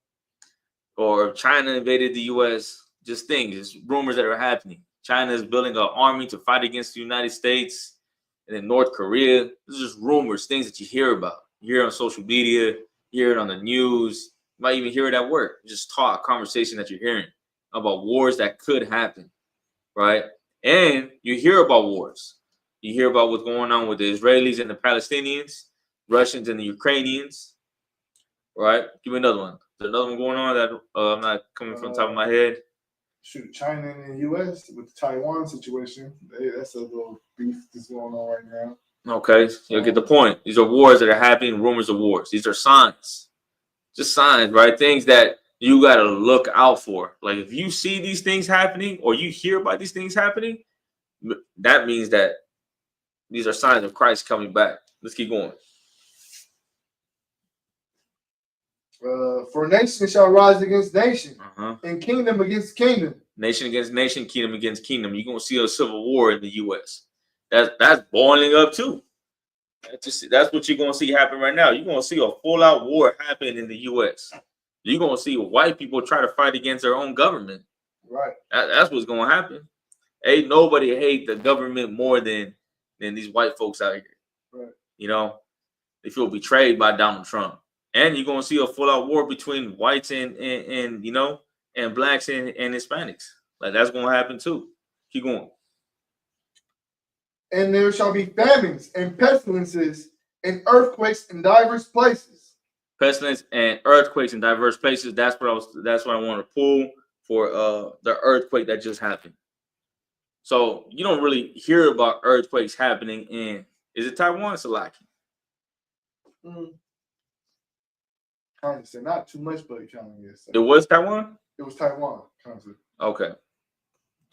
or if China invaded the U.S. Just things, rumors that are happening. China is building an army to fight against the United States, and then North Korea. This is just rumors, things that you hear about. You hear it on social media, you hear it on the news. You might even hear it at work. Just talk, conversation that you're hearing about wars that could happen, right? And you hear about wars. You hear about what's going on with the Israelis and the Palestinians, Russians and the Ukrainians, right? Give me another one. Is there another one going on that I'm not coming from the top of my head? Shoot, China and the U.S. with the Taiwan situation. That's a little beef that's going on right now. Okay, you'll get the point. These are wars that are happening, rumors of wars. These are signs. Just signs, right? Things that you got to look out for. Like if you see these things happening or you hear about these things happening, that means that these are signs of Christ coming back. Let's keep going. For nation shall rise against nation, and kingdom against kingdom. Nation against nation, kingdom against kingdom. You're going to see a civil war in the U.S. That's boiling up too. That's what you're going to see happen right now. You're going to see a full-out war happen in the U.S. You're going to see white people try to fight against their own government. Right. That's what's going to happen. Ain't nobody hate the government more than these white folks out here. Right. They feel betrayed by Donald Trump. And you're going to see a full-out war between whites and blacks and Hispanics. Like, that's going to happen too. Keep going. And there shall be famines and pestilences and earthquakes in diverse places. Pestilence and earthquakes in diverse places. That's what I want to pull for the earthquake that just happened. So you don't really hear about earthquakes happening in, is it Taiwan or Salaki? Kind of say not too much, but kind of yes. It was Taiwan? It was Taiwan, kind of. Okay.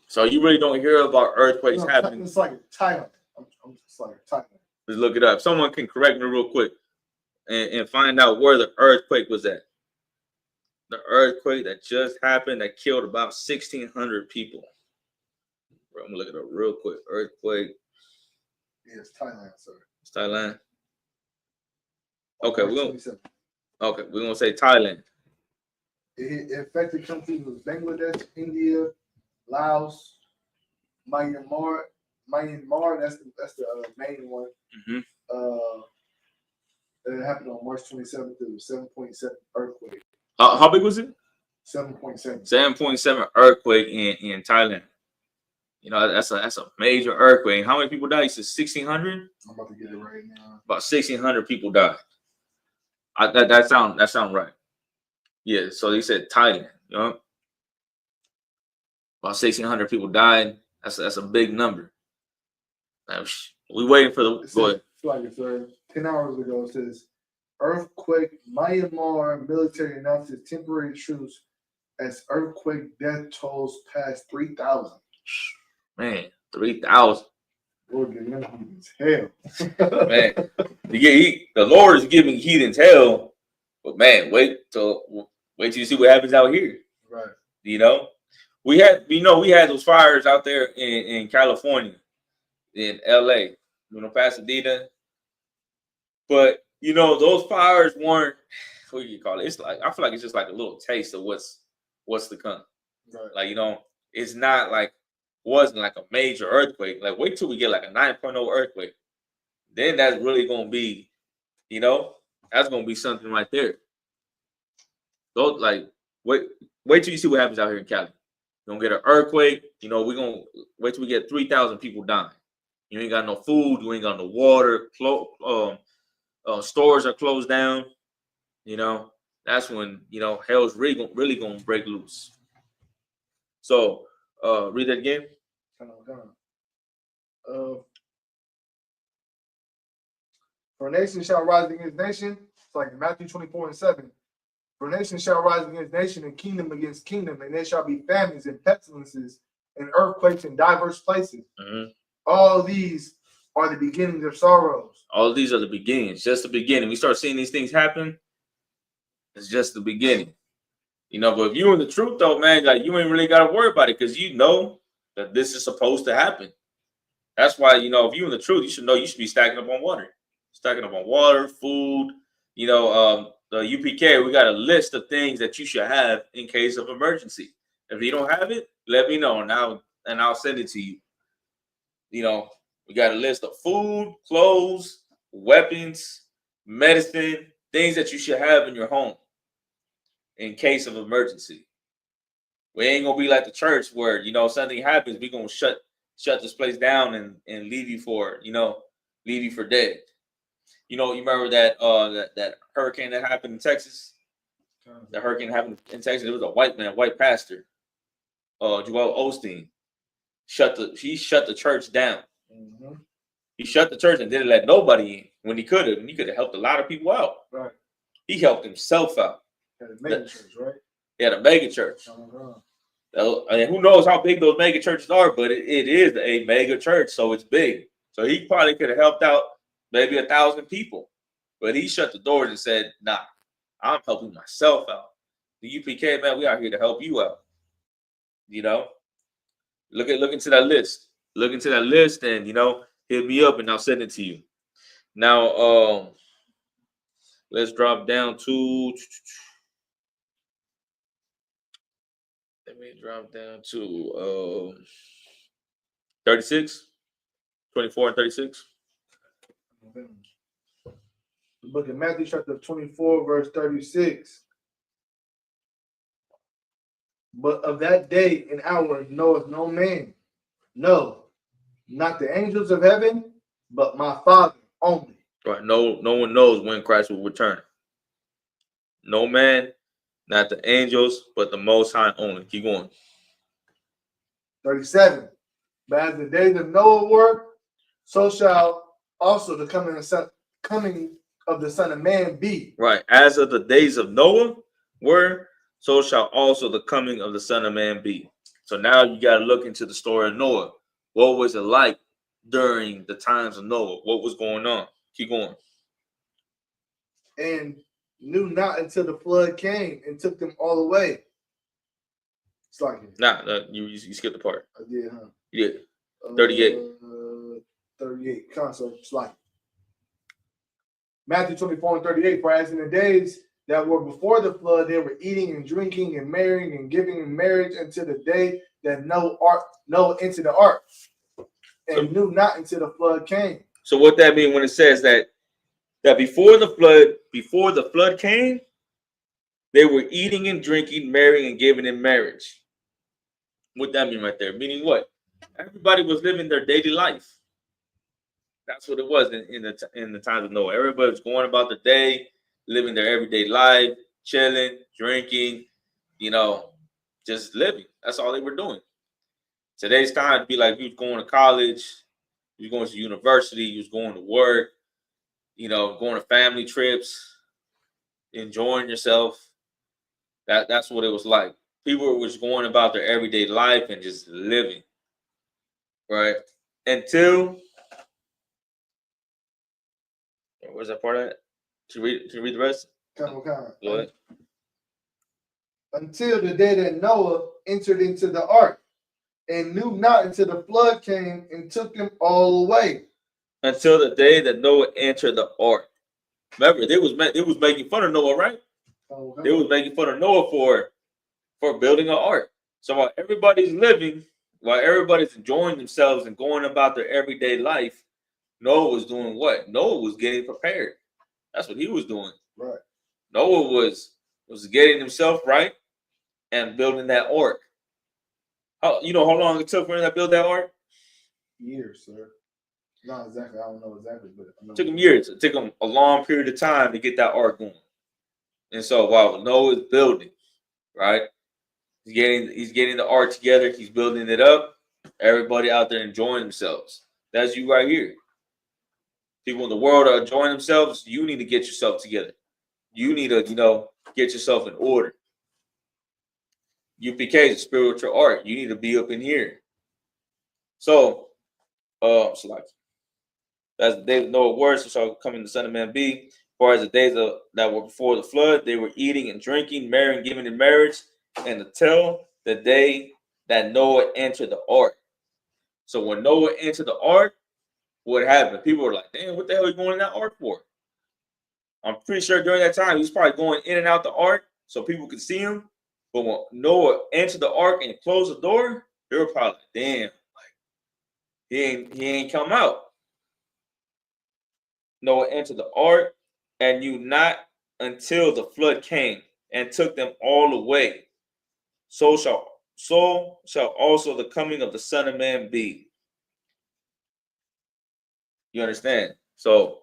So you really don't hear about earthquakes happening. It's like Thailand. I'm just like Thailand. Let's look it up. Someone can correct me real quick and find out where the earthquake was at. The earthquake that just happened that killed about 1,600 people. I'm gonna look it up real quick. Earthquake. Yeah, it's Thailand, sir. It's Thailand. Okay, we're gonna say Thailand. It affected countries with Bangladesh, India, Laos, Myanmar. That's the main one. It happened on March 27th. It was 7.7 earthquake. How big was it? 7.7. 7.7 earthquake in Thailand. That's a major earthquake. How many people died? You said 1,600? I'm about to get it right now. About 1,600 people died. That sound right. Yeah. So they said Thailand. About 1,600 people died. That's a big number. We waiting for the. Go ahead. Like it, sir. 10 hours ago, it says earthquake. Myanmar military announces temporary truce as earthquake death tolls past 3,000. Man, 3,000. Lord, giving them hell. Man, the Lord is giving heathens hell, but man, wait till you see what happens out here. Right. We had those fires out there in California, in LA, Pasadena. But those fires weren't, what do you call it? It's like, I feel like it's just like a little taste of what's to come. Right. Like, it's not like, wasn't like a major earthquake. Like, wait till we get like a 9.0 earthquake. then that's really gonna be, you know, that's gonna be something right there. So like, wait till you see what happens out here in Cali. You're gonna get an earthquake. You know, we're gonna wait till we get 3,000 people dying. You ain't got no food. You ain't got no water. Stores are closed down. You know, that's when, you know, hell's really gonna break loose. So, read that again. For nation shall rise against nation. It's like Matthew 24:7. For nation shall rise against nation, and kingdom against kingdom, and there shall be famines and pestilences and earthquakes in diverse places. Mm-hmm. All these are the beginnings of sorrows. All of these are the beginnings, just the beginning. We start seeing these things happen. It's just the beginning, you know. But if you're in the truth, though, man, like you ain't really got to worry about it because you know that this is supposed to happen. That's why, you know, if you're in the truth, you should know you should be stacking up on water, food. You know, the UPK, we got a list of things that you should have in case of emergency. If you don't have it, let me know, and I'll send it to you. You know, we got a list of food, clothes, weapons, medicine, things that you should have in your home in case of emergency. We ain't gonna be like the church where, you know, something happens, we're gonna shut this place down and leave you for dead. You know, you remember that that hurricane that happened in Texas? The hurricane happened in Texas. It was a white pastor, Joel Osteen. He shut the church down. Mm-hmm. He shut the church and didn't let nobody in when he could have. And he could have helped a lot of people out. Right. He helped himself out. Had a mega church, right? He had a mega church. Oh, and who knows how big those mega churches are, but it is a mega church, so it's big. So he probably could have helped out maybe 1,000 people. But he shut the doors and said, nah, I'm helping myself out. The UPK, man, we out here to help you out. You know? Look into that list. Look into that list and, you know, hit me up and I'll send it to you. Now, let's drop down to 36, 24 and 36. The book of Matthew, chapter 24, verse 36. But of that day and hour knoweth no man, no, not the angels of heaven, but my Father only. Right. No one knows when Christ will return. No man, not the angels, but the Most High only. Keep going. 37. But as the days of Noah were, so shall also the coming of the Son of Man be. Right. As of the days of Noah were, so shall also the coming of the Son of Man be. So now you got to look into the story of Noah. What was it like during the times of Noah? What was going on? Keep going. And knew not until the flood came and took them all away. It's like you skipped the part. I did, huh? You did. 38. 38. Consort. It's like Matthew 24 and 38. For as in the days that were before the flood, they were eating and drinking and marrying and giving in marriage until the day that Noah entered the ark, and knew not until the flood came. So what that mean when it says that before the flood came, they were eating and drinking, marrying and giving in marriage. What that mean right there? Meaning what? Everybody was living their daily life. That's what it was in the times of Noah. Everybody was going about their day, living their everyday life, chilling, drinking, you know, just living. That's all they were doing. Today's time to be like you was going to college, you was going to university, you was going to work, you know, going to family trips, enjoying yourself. That's what it was like. People were just going about their everyday life and just living, right? Until, where's that part at? Can you read the rest? Go ahead. Until the day that Noah entered into the ark, and knew not until the flood came and took them all away. Until the day that Noah entered the ark. Remember, they was making fun of Noah, right? They was making fun of Noah for building an ark. So while everybody's living, while everybody's enjoying themselves and going about their everyday life, Noah was doing what? Noah was getting prepared. That's what he was doing. Right. Noah was getting himself right and building that ark. How long it took for him to build that ark? Years, sir. Not exactly. I don't know exactly, but I know It took him years. It took him a long period of time to get that ark going. And so while Noah is building, right? He's getting the ark together. He's building it up. Everybody out there enjoying themselves. That's you right here. People in the world are enjoying themselves. You need to get yourself together. You need to, get yourself in order. UPK is a spiritual ark. You need to be up in here. So like that's the days of Noah were, so shall come in the Son of Man be. For as the days that were before the flood, they were eating and drinking, marrying, giving in marriage, and until the day that Noah entered the ark. So when Noah entered the ark, what happened? People were like, damn, what the hell are you going in that ark for? I'm pretty sure during that time, he was probably going in and out the ark so people could see him. But when Noah entered the ark and closed the door, they were probably like, damn, like he ain't come out. Noah entered the ark and knew not until the flood came and took them all away. So shall also the coming of the Son of Man be. You understand? So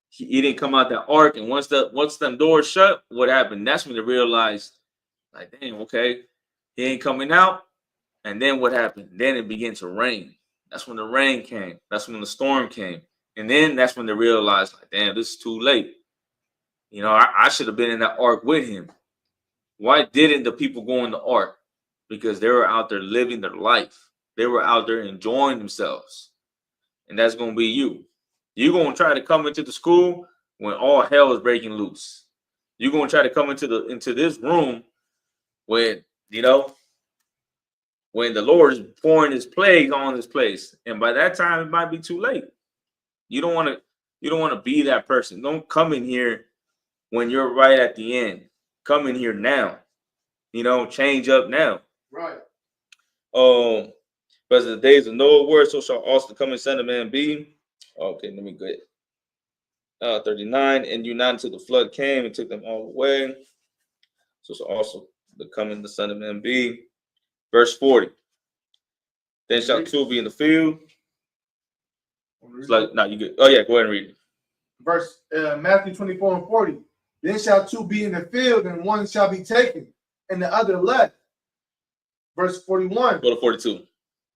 he didn't come out that ark, and once them doors shut, what happened? That's when they realized, like, damn, okay, he ain't coming out. And then what happened? Then it began to rain. That's when the rain came. That's when the storm came. And then that's when they realized, like, damn, this is too late. I should have been in that ark with him. Why didn't the people go in the ark? Because they were out there living their life. They were out there enjoying themselves. And that's going to be you. You're going to try to come into the school when all hell is breaking loose. You're going to try to come into this room when, when the Lord is pouring his plague on this place. And by that time, it might be too late. You don't want to be that person. Don't come in here when you're right at the end. Come in here now. Change up now. Right. But as the days of Noah were, so shall also the coming Son of Man be. Okay, let me get 39. And you not until the flood came and took them all away. So shall also the coming the Son of Man be. Verse 40. Then shall two be in the field. It's like, no, you good. Oh yeah, go ahead and read it. Verse Matthew 24 and 40. Then shall two be in the field, and one shall be taken, and the other left. Verse 41. Go to 42.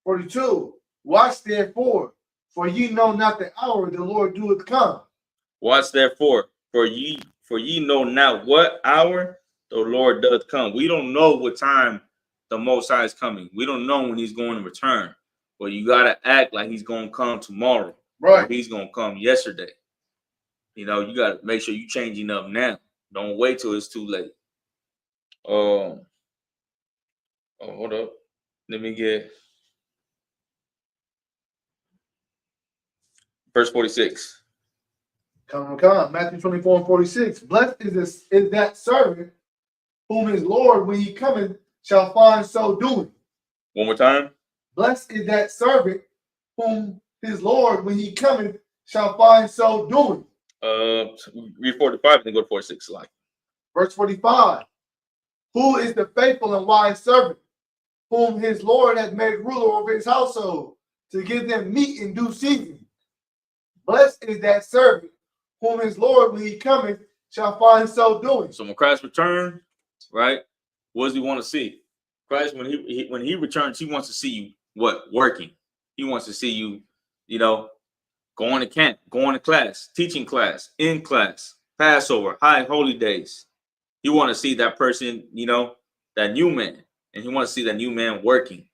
42. Watch therefore, for ye know not the hour the Lord doeth come. Watch therefore, for ye know not what hour the Lord doth come. We don't know what time the Most High is coming. We don't know when he's going to return. But you gotta act like he's gonna come tomorrow. Right. Or he's gonna come yesterday. You gotta make sure you're changing up now. Don't wait till it's too late. Hold up. Let me get verse 46. Come. Matthew 24 and 46. Blessed is that servant whom his Lord, when he cometh, shall find so doing. One more time. Blessed is that servant whom his Lord, when he cometh, shall find so doing. Read 45 and then go to 46. Like verse 45. Who is the faithful and wise servant whom his Lord hath made ruler over his household to give them meat in due season? Blessed is that servant whom his Lord, when he cometh, shall find so doing. So when Christ returns, right? What does he want to see? Christ, when he returns, he wants to see you working. He wants to see you, going to camp, going to class, teaching class, in class, Passover, high holy days. You want to see that person, that new man, and he wants to see that new man working.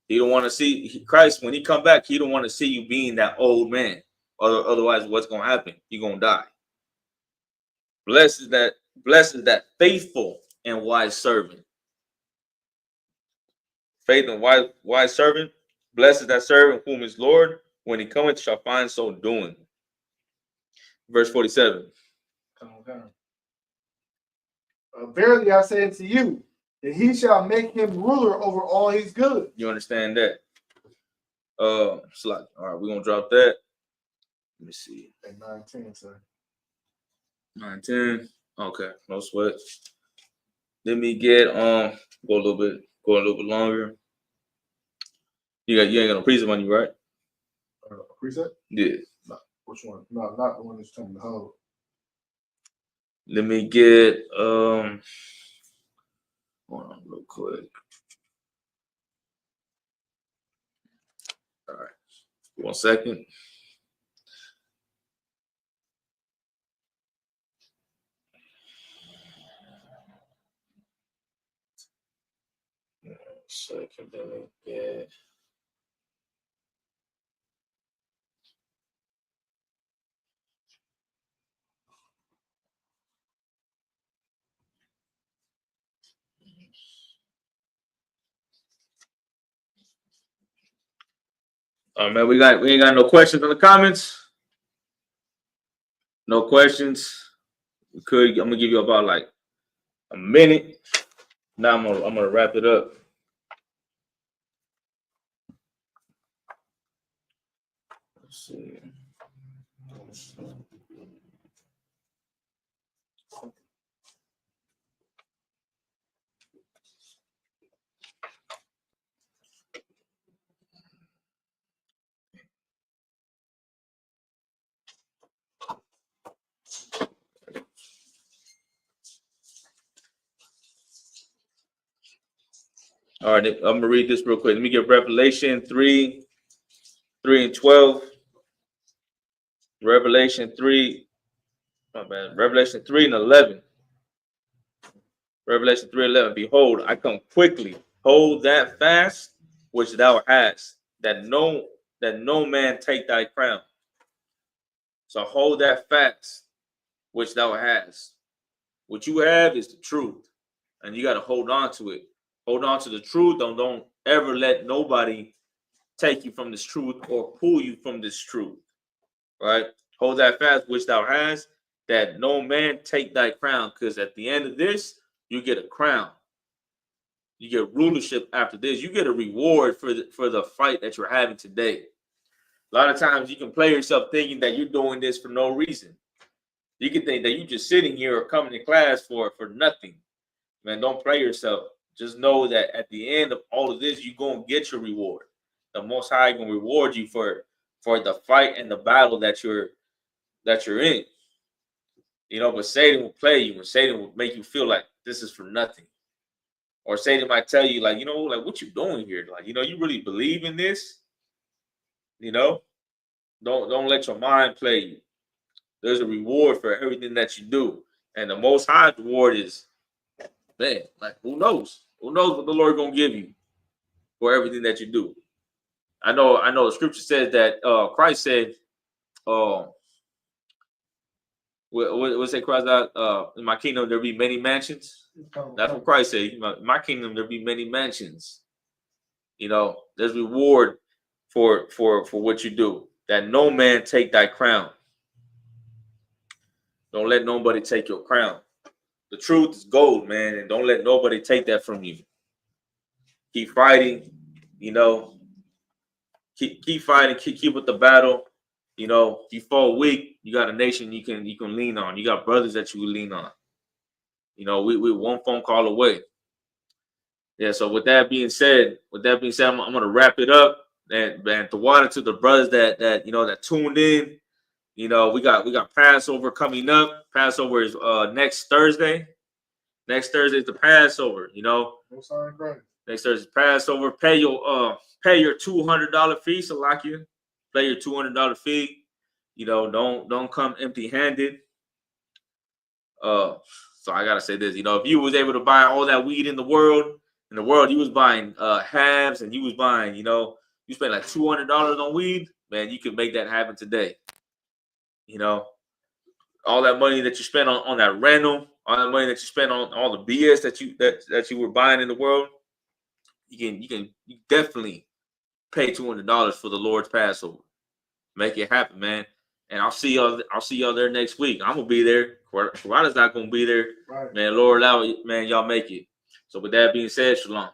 He don't want to see Christ when he come back. He don't want to see you being that old man. Otherwise, what's going to happen? You're going to die. Blessed is that faithful and wise servant. Faith and wise servant. Blessed is that servant whom his Lord, when he cometh, shall find so doing. Verse 47. Verily I say unto you, that he shall make him ruler over all his goods. You understand that? All right, we're gonna drop that. Let me see. At 9:10, sir. 9:10. Okay, no sweat. Let me get go a little bit longer. You ain't got no preset on you, right? Preset? Yeah. No. Which one? No, not the one that's telling the hold. Let me get hold on real quick. All right. 1 second. Second, let me get. All right, man. We ain't got no questions in the comments. No questions. I'm gonna give you about like a minute. Now I'm gonna wrap it up. Let's see. All right, I'm gonna read this real quick. Let me get Revelation 3:12. Revelation 3. My bad. Revelation 3:11. Revelation 3:11. Behold, I come quickly. Hold that fast which thou hast, that no man take thy crown. So hold that fast which thou hast. What you have is the truth, and you got to hold on to it. Hold on to the truth. Don't ever let nobody take you from this truth or pull you from this truth. Right? Hold that fast which thou hast, that no man take thy crown. Because at the end of this, you get a crown. You get rulership after this. You get a reward for the fight that you're having today. A lot of times you can play yourself thinking that you're doing this for no reason. You can think that you're just sitting here or coming to class for nothing. Man, don't play yourself. Just know that at the end of all of this, you're going to get your reward. The Most High going to reward you for the fight and the battle that you're in. You know, but Satan will play you, and Satan will make you feel like this is for nothing. Or Satan might tell you, like, you know, like, what you doing here? Like, you know, you really believe in this? You know? Don't let your mind play you. There's a reward for everything that you do. And the Most High reward is, man, like, who knows? Who knows what the Lord gonna give you for everything that you do? I know the scripture says that Christ said, what's that Christ out? In my kingdom there be many mansions. That's what Christ said. In my kingdom there be many mansions. You know, there's reward for what you do. That no man take thy crown. Don't let nobody take your crown. The truth is gold, man, and don't let nobody take that from you. Keep fighting, you know. Keep fighting. Keep with the battle. You know, if you fall weak, you got a nation you can lean on. You got brothers that you can lean on. You know, we one phone call away. Yeah. So with that being said, I'm gonna wrap it up and the water to the brothers that you know that tuned in. You know, we got Passover coming up. Passover is next Thursday. Next Thursday is the Passover. You know, next Thursday is Passover. Pay your $200 fee, Salakia. Pay your $200 fee. You know, don't come empty-handed. So I gotta say this. You know, if you was able to buy all that weed in the world, you was buying halves, and you was buying, you know, you spent like $200 on weed, man, you could make that happen today. You know, all that money that you spent on that rental, all that money that you spent on all the BS that you were buying in the world, you can definitely pay $200 for the Lord's Passover. Make it happen, man. And I'll see y'all there next week. I'm gonna be there. Corrada's not gonna be there. Right. Man, Lord allow it, man, y'all make it. So with that being said, shalom.